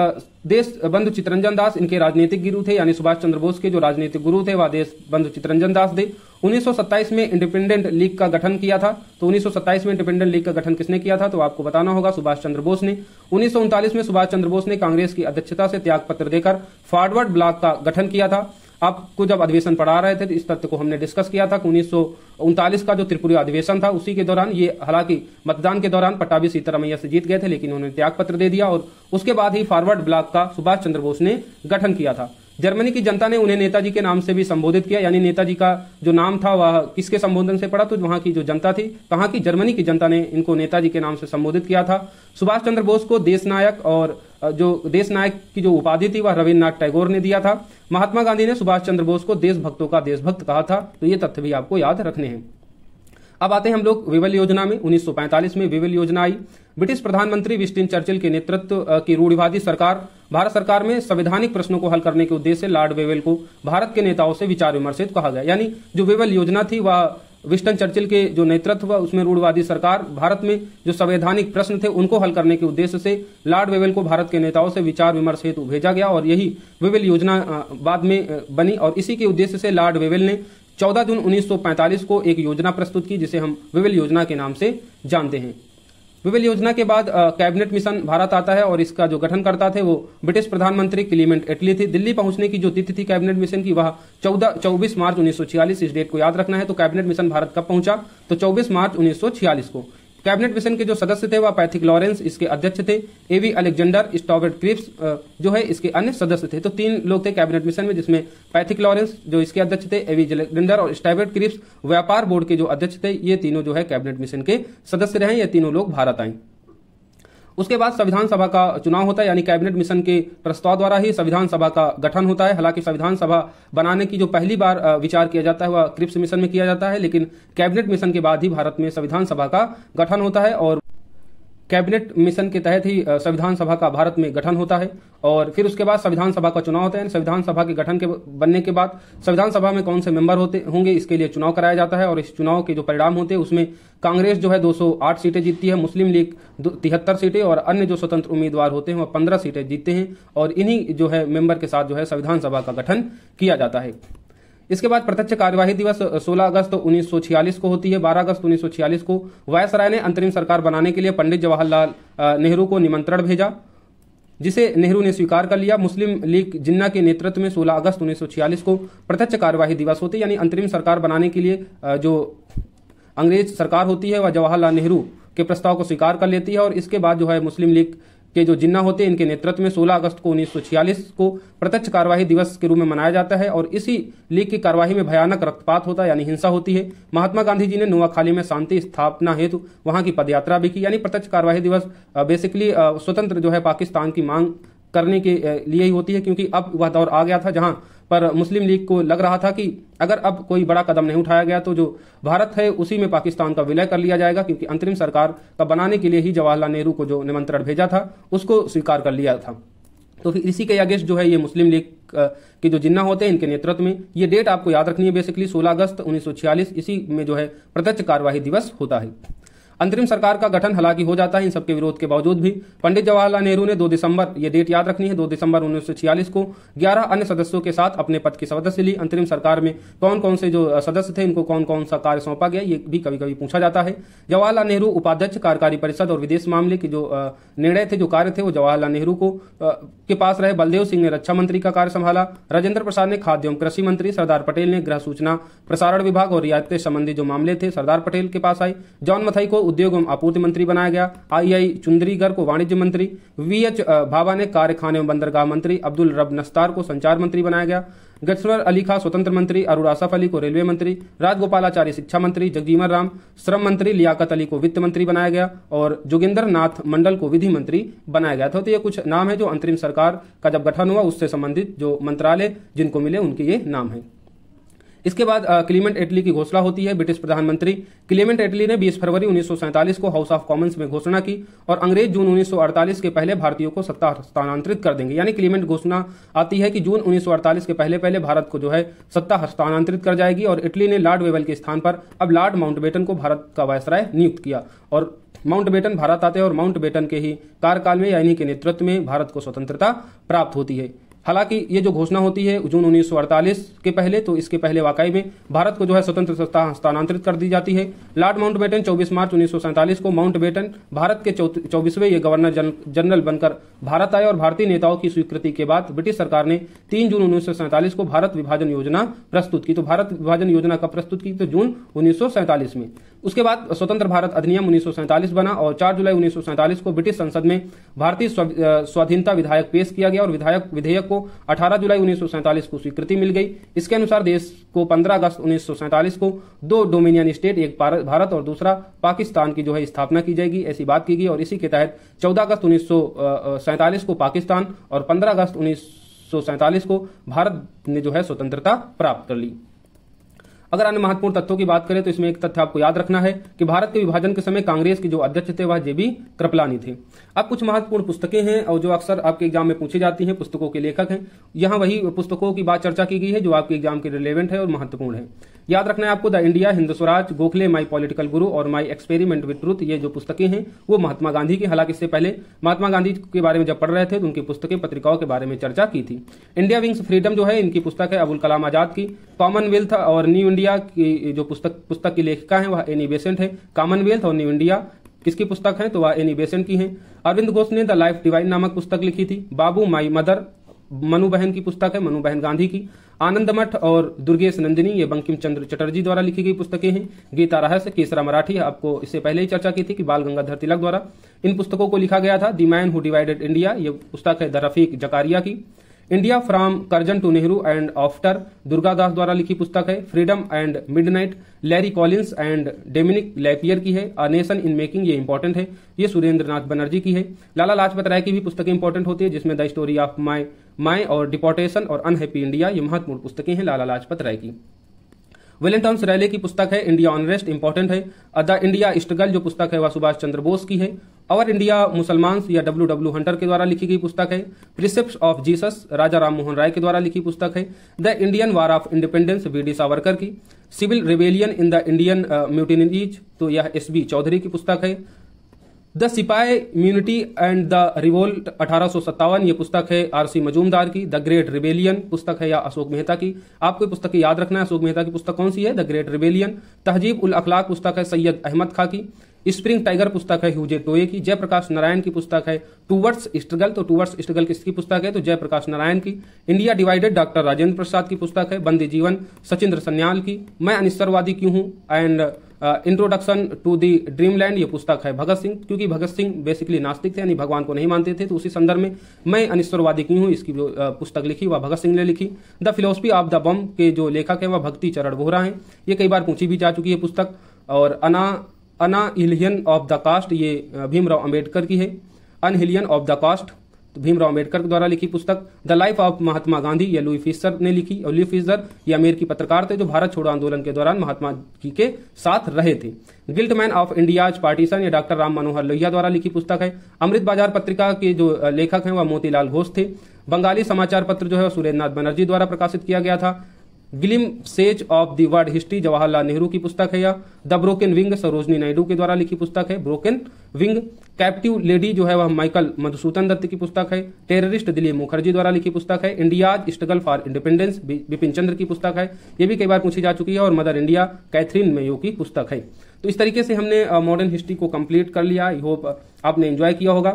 देश बंधु चित्तरंजन दास इनके राजनीतिक गुरु थे, यानी सुभाष चंद्र बोस के जो राजनीतिक गुरु थे वह देश बंधु चित्तरंजन दास थे। 1927 में इंडिपेंडेंट लीग का गठन किया था। तो 1927 में इंडिपेंडेंट लीग का गठन किसने किया था? तो आपको बताना होगा, सुभाष चंद्र बोस ने। 1939 में सुभाष चंद्र बोस ने कांग्रेस की अध्यक्षता से त्याग पत्र देकर फॉरवर्ड ब्लॉक का गठन किया था। आपको जब अधिवेशन पढ़ा रहे थे तो इस तथ्य को हमने डिस्कस किया था कि 1939 का जो त्रिपुरी अधिवेशन था उसी के दौरान ये, हालांकि मतदान के दौरान पट्टाभी सीतारामैया से जीत गए थे, लेकिन उन्होंने त्याग पत्र दे दिया और उसके बाद ही फॉरवर्ड ब्लॉक का सुभाष चंद्र बोस ने गठन किया था। जर्मनी की जनता ने उन्हें नेताजी के नाम से भी संबोधित किया, यानी नेताजी का जो नाम था वह किसके संबोधन से पड़ा? तो वहां की जो जनता थी, कहां की? जर्मनी की जनता ने इनको नेताजी के नाम से संबोधित किया था। सुभाष चंद्र बोस को देश नायक और जो देश नायक की जो उपाधि थी वह रविन्द्रनाथ टैगोर ने दिया था। महात्मा गांधी ने सुभाष चंद्र बोस को देशभक्तों का देशभक्त कहा था। तो ये तथ्य भी आपको याद रखने हैं। अब आते हैं हम लोग विवेल योजना में। 1945 में विवेल योजना आई। ब्रिटिश प्रधानमंत्री विंस्टन चर्चिल के नेतृत्व की रूढ़िवादी सरकार भारत सरकार में संवैधानिक प्रश्नों को हल करने के उद्देश्य से लॉर्ड वेवेल को भारत के नेताओं से विचार विमर्शित कहा गया। यानी जो विवेल योजना थी वह विंस्टन चर्चिल के जो नेतृत्व उसमें रूढ़िवादी सरकार भारत में जो संवैधानिक प्रश्न थे उनको हल करने के उद्देश्य से लॉर्ड वेवेल को भारत के नेताओं से विचार विमर्श हेतु भेजा गया और यही विवेल योजना बाद में बनी। और इसी के उद्देश्य से लॉर्ड वेवेल ने 14 जून 1945 को एक योजना प्रस्तुत की जिसे हम विवेल योजना के नाम से जानते हैं। विवेल योजना के बाद कैबिनेट मिशन भारत आता है और इसका जो गठन करता थे वो ब्रिटिश प्रधानमंत्री क्लीमेंट एटली थी। दिल्ली पहुंचने की जो तिथि थी कैबिनेट मिशन की वह 24 मार्च 1946, इस डेट को याद रखना है। तो कैबिनेट मिशन भारत कब पहुंचा? तो 24 मार्च 1946 को। कैबिनेट मिशन के जो सदस्य थे वह पैथिक लॉरेंस इसके अध्यक्ष थे, एवी अलेक्जेंडर, स्टॉवेट क्रिप्स जो है इसके अन्य सदस्य थे। तो 3 लोग थे कैबिनेट मिशन में, जिसमें पैथिक लॉरेंस जो इसके अध्यक्ष थे, एवी अलेक्जेंडर और स्टॉवेट क्रिप्स व्यापार बोर्ड के जो अध्यक्ष थे। ये तीनों जो है कैबिनेट मिशन के सदस्य रहे। ये तीनों लोग भारत आए। उसके बाद संविधान सभा का चुनाव होता है, यानी कैबिनेट मिशन के प्रस्ताव द्वारा ही संविधान सभा का गठन होता है। हालांकि संविधान सभा बनाने की जो पहली बार विचार किया जाता है वह क्रिप्स मिशन में किया जाता है, लेकिन कैबिनेट मिशन के बाद ही भारत में संविधान सभा का गठन होता है और कैबिनेट मिशन के तहत ही संविधान सभा का भारत में गठन होता है। और फिर उसके बाद संविधान सभा का चुनाव होता है। संविधान सभा के गठन के बनने के बाद संविधान सभा में कौन से मेंबर होंगे इसके लिए चुनाव कराया जाता है और इस चुनाव के जो परिणाम होते हैं उसमें कांग्रेस जो है 208 सीटें जीतती है, मुस्लिम लीग 73 सीटें और अन्य जो स्वतंत्र उम्मीदवार होते हैं वह 15 सीटें जीतते हैं और इन्हीं जो है मेंबर के साथ जो है संविधान सभा का गठन किया जाता है। इसके बाद प्रत्यक्ष कार्यवाही दिवस 16 अगस्त 1946 को होती है। 12 अगस्त 1946 को वायसराय ने अंतरिम सरकार बनाने के लिए पंडित जवाहरलाल नेहरू को निमंत्रण भेजा, जिसे नेहरू ने स्वीकार कर लिया। मुस्लिम लीग जिन्ना के नेतृत्व में 16 अगस्त 1946 को प्रत्यक्ष कार्यवाही दिवस होती है, यानी अंतरिम सरकार बनाने के लिए जो अंग्रेज सरकार होती है वह जवाहरलाल नेहरू के प्रस्ताव को स्वीकार कर लेती है और इसके बाद जो है मुस्लिम लीग के जो जिन्ना होते हैं इनके नेतृत्व में 16 अगस्त को 1946 को प्रत्यक्ष कार्यवाही दिवस के रूप में मनाया जाता है और इसी लीग की कार्यवाही में भयानक रक्तपात होता है, यानी हिंसा होती है। महात्मा गांधी जी ने नोआखाली में शांति स्थापना हेतु वहां की पदयात्रा भी की, यानी प्रत्यक्ष कार्यवाही दिवस बेसिकली स्वतंत्र जो है पाकिस्तान की मांग करने के लिए ही होती है, क्योंकि अब वह दौर आ गया था जहां पर मुस्लिम लीग को लग रहा था कि अगर अब कोई बड़ा कदम नहीं उठाया गया तो जो भारत है उसी में पाकिस्तान का विलय कर लिया जाएगा, क्योंकि अंतरिम सरकार का बनाने के लिए ही जवाहरलाल नेहरू को जो निमंत्रण भेजा था उसको स्वीकार कर लिया था। तो फिर इसी के अगेंस्ट जो है ये मुस्लिम लीग के जो जिन्ना होते हैं इनके नेतृत्व में, ये डेट आपको याद रखनी है बेसिकली 16 अगस्त 1946, इसी में जो है प्रत्यक्ष कार्यवाही दिवस होता है। अंतरिम सरकार का गठन हालांकि हो जाता है इन सबके विरोध के बावजूद भी। पंडित जवाहरलाल नेहरू ने 2 दिसंबर, ये डेट याद रखनी है, 2 दिसंबर 1946 को 11 अन्य सदस्यों के साथ अपने पद की शपथ ली। अंतरिम सरकार में कौन कौन से जो सदस्य थे, इनको कौन कौन सा कार्य सौंपा गया, ये भी कभी कभी पूछा जाता है। जवाहरलाल नेहरू उपाध्यक्ष, कार्यकारी परिषद और विदेश मामले के जो निर्णय थे, जो कार्य थे, वो जवाहरलाल नेहरू को के पास रहे। बलदेव सिंह ने रक्षा मंत्री का कार्य संभाला। राजेंद्र प्रसाद ने खाद्य एवं कृषि मंत्री, सरदार पटेल ने गृह, सूचना प्रसारण विभाग और रियासत संबंधी जो मामले थे, सरदार पटेल के पास आए। जॉन मथाई को उद्योग एवं आपूर्ति मंत्री बनाया गया। आई चुंदरीगर को वाणिज्य मंत्री, VH भाभा ने कारखाने एवं बंदरगाह मंत्री, अब्दुल रब नस्तार को संचार मंत्री बनाया गया। गजवर अली खां स्वतंत्र मंत्री, अरुण आसफ अली को रेलवे मंत्री, राजगोपालाचारी शिक्षा मंत्री, जगजीवन राम श्रम मंत्री, लियाकत अली को वित्त मंत्री बनाया गया और जोगिंदर नाथ मंडल को विधि मंत्री बनाया गया था। तो ये कुछ नाम है जो अंतरिम सरकार का जब गठन हुआ उससे संबंधित जो मंत्रालय जिनको मिले उनके ये नाम है। इसके बाद क्लीमेंट एटली की घोषणा होती है। ब्रिटिश प्रधानमंत्री क्लीमेंट एटली ने 20 फरवरी 1947 को हाउस ऑफ कॉमन्स में घोषणा की और अंग्रेज जून 1948 के पहले भारतीयों को सत्ता हस्तांतरित कर देंगे। यानी क्लीमेंट घोषणा आती है कि जून 1948 के पहले भारत को जो है सत्ता हस्तांतरित कर जाएगी और इटली ने लॉर्ड वेवल के स्थान पर अब लॉर्ड माउंटबेटन को भारत का वायसराय नियुक्त किया और माउंटबेटन भारत आते हैं और माउंटबेटन के ही कार्यकाल में या इन्हीं के नेतृत्व में भारत को स्वतंत्रता प्राप्त होती है। हालांकि ये जो घोषणा होती है जून 1948 के पहले, तो इसके पहले वाकई में भारत को जो है स्वतंत्र सत्ता हस्तांतरित कर दी जाती है। लॉर्ड माउंटबेटन 24 मार्च 1947 को माउंटबेटन भारत के 24वें ये गवर्नर जनरल बनकर भारत आए और भारतीय नेताओं की स्वीकृति के बाद ब्रिटिश सरकार ने 3 जून 1947 को भारत विभाजन योजना प्रस्तुत की। तो भारत विभाजन योजना कब प्रस्तुत की? तो जून 1947 में। उसके बाद स्वतंत्र भारत अधिनियम 1947 बना और 4 जुलाई 1947 को ब्रिटिश संसद में भारतीय स्वाधीनता विधेयक पेश किया गया और विधेयक को 18 जुलाई 1947 को स्वीकृति मिल गई। इसके अनुसार देश को 15 अगस्त 1947 को 2 डोमिनियन स्टेट, एक भारत और दूसरा पाकिस्तान की जो है स्थापना की जाएगी, ऐसी बात की गई और इसी के तहत 14 अगस्त 1947 को पाकिस्तान और 15 अगस्त 1947 को भारत ने जो है स्वतंत्रता प्राप्त कर ली। अगर अन्य महत्वपूर्ण तथ्यों की बात करें तो इसमें एक तथ्य आपको याद रखना है कि भारत के विभाजन के समय कांग्रेस के जो अध्यक्ष थे वह JB कृपलानी थे। अब कुछ महत्वपूर्ण पुस्तकें हैं और जो अक्सर आपके एग्जाम में पूछी जाती हैं, पुस्तकों के लेखक हैं। यहाँ वही पुस्तकों की बात चर्चा की गई है जो आपके एग्जाम के रिलेवेंट है और महत्वपूर्ण है। याद रखना है आपको, the India, Hind Swaraj, Gokhale, my political गुरु और माई एक्सपेरिमेंट विद ट्रूथ, ये जो पुस्तकें हैं वो महात्मा गांधी की। हालांकि इससे पहले महात्मा गांधी के बारे में जब पढ़ रहे थे तो उनकी पुस्तकें, पत्रिकाओं के बारे में चर्चा की थी। इंडिया विंग्स फ्रीडम जो है इनकी पुस्तक है अबुल कलाम आजाद की। कॉमनवेल्थ और न्यू इंडिया की जो पुस्तक की लेखिका है वह एनी बेसेंट है। कॉमनवेल्थ और न्यू इंडिया किसकी पुस्तक है? तो वह एनी बेसेंट की है। अरविंद घोष ने द लाइफ डिवाइन नामक पुस्तक लिखी थी। बाबू माई मदर मनु बहन की पुस्तक है, मनु बहन गांधी की। आनंद मठ और दुर्गेश नंदिनी ये बंकिम चंद्र चटर्जी द्वारा लिखी गई पुस्तकें हैं। गीता रहस्य, केसरा मराठी, आपको इससे पहले ही चर्चा की थी कि बाल गंगाधर तिलक द्वारा इन पुस्तकों को लिखा गया था। The man who divided India, ये पुस्तक है द रफीक जकारिया की। India from Curzon to Nehru and after, Durgadas द्वारा लिखी पुस्तक है। Freedom and midnight, Larry Collins and Dominique Lapierre की है। अ नेशन इन मेकिंग, ये इंपॉर्टेंट है, ये सुरेंद्र नाथ बनर्जी की है। लाला लाजपत राय की भी पुस्तकें इंपॉर्टेंट होती है जिसमें द स्टोरी ऑफ माई और डिपोर्टेशन और अनहैप्पी इंडिया, ये महत्वपूर्ण पुस्तकें हैं लाला लाजपत राय की। विलियम रैले की पुस्तक है इंडिया ऑनरेस्ट, इंपॉर्टेंट है। द इंडिया स्ट्रगल जो पुस्तक है वह सुभाष चंद्र बोस की है। और इंडिया मुसलमान्स या W हंटर के द्वारा लिखी गई पुस्तक है। Precepts of Jesus, Raja Ram Mohan Roy के द्वारा लिखी पुस्तक है। The Indian war of independence, VD Savarkar की। Civil rebellion in the Indian mutinies, तो यह SB चौधरी की पुस्तक है। द सिपाही इम्यूनिटी एंड द रिवोल्ट 1857, ये पुस्तक है RC मजूमदार की। द ग्रेट रिबेलियन पुस्तक है या अशोक मेहता की। आपको पुस्तक याद रखना है, अशोक मेहता की पुस्तक कौन सी है? The great rebellion. तहजीब उल अखलाक पुस्तक है सैयद अहमद खां की। स्प्रिंग टाइगर पुस्तक है ह्यूजे टोए की। जयप्रकाश नारायण की पुस्तक है टूवर्ड्स स्ट्रगल, तो टूवर्ड्स स्ट्रगल किसकी पुस्तक है? तो जयप्रकाश नारायण की। India divided doctor Rajendra Prasad की पुस्तक है। बंदी जीवन सचिंद्र सन्याल की। मैं अनिश्चरवादी क्यों हूं and introduction to the dreamland, ये पुस्तक है भगत सिंह, क्योंकि भगत सिंह बेसिकली नास्तिक थे यानी भगवान को नहीं मानते थे, तो उसी संदर्भ में मैं अनिश्चरवादी क्यों हूं इसकी जो पुस्तक लिखी वह भगत सिंह ने लिखी। द फिलोसफी ऑफ द बम के जो लेखक है वह भक्ति चरण बोहरा है, ये कई बार पूछी भी जा चुकी है पुस्तक। और अनहिलियन ऑफ द कास्ट, ये भीमराव अंबेडकर की है। अनहिलियन ऑफ द कास्ट, तो भीमराव अंबेडकर द्वारा लिखी पुस्तक। The life of Mahatma Gandhi, ये लुई फिशर ने लिखी। और लुई फिशर ये अमेरिकी पत्रकार थे जो भारत छोड़ो आंदोलन के दौरान महात्मा जी के साथ रहे थे। Guilt man of India's partition, ये डॉक्टर राम मनोहर लोहिया द्वारा लिखी पुस्तक है। अमृत बाजार पत्रिका के जो लेखक हैं वह मोतीलाल घोष थे। बंगाली समाचार पत्र जो है सुरेंद्र नाथ बनर्जी द्वारा प्रकाशित किया गया था। Glimpses of the world history Jawaharlal Nehru की पुस्तक है, या the broken wing Sarojini Naidu के द्वारा लिखी पुस्तक है। ब्रोकन विंग कैप्टिव लेडी जो है वह माइकल मधुसूदन दत्त की पुस्तक है। टेररिस्ट दिलीप मुखर्जी द्वारा लिखी पुस्तक है। India's struggle for independence Bipin Chandra की पुस्तक है, ये भी कई बार पूछी जा चुकी है। और मदर इंडिया कैथरीन मेयो की पुस्तक है। तो इस तरीके से हमने मॉडर्न हिस्ट्री को कंप्लीट कर लिया। आई होप आपने एंजॉय किया होगा।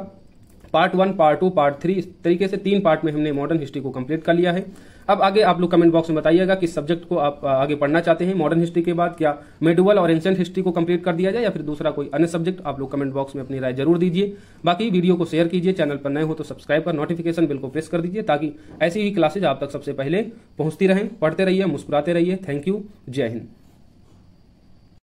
पार्ट 1, पार्ट 2, पार्ट 3 इस तरीके से 3 पार्ट में हमने मॉडर्न हिस्ट्री को कंप्लीट कर लिया है। अब आगे आप लोग कमेंट बॉक्स में बताइएगा किस सब्जेक्ट को आप आगे पढ़ना चाहते हैं मॉडर्न हिस्ट्री के बाद। क्या मेडिवल और एंशिएंट हिस्ट्री को कंप्लीट कर दिया जाए या फिर दूसरा कोई अन्य सब्जेक्ट। आप लोग कमेंट बॉक्स में अपनी राय जरूर दीजिए। बाकी वीडियो को शेयर कीजिए, चैनल पर नए हो तो सब्सक्राइब कर नोटिफिकेशन बिल को प्रेस कर दीजिए ताकि ऐसी ही क्लासेज आप तक सबसे पहले पहुंचती रहें। पढ़ते रहिए, मुस्कुराते रहिए। Thank you. जय हिंद।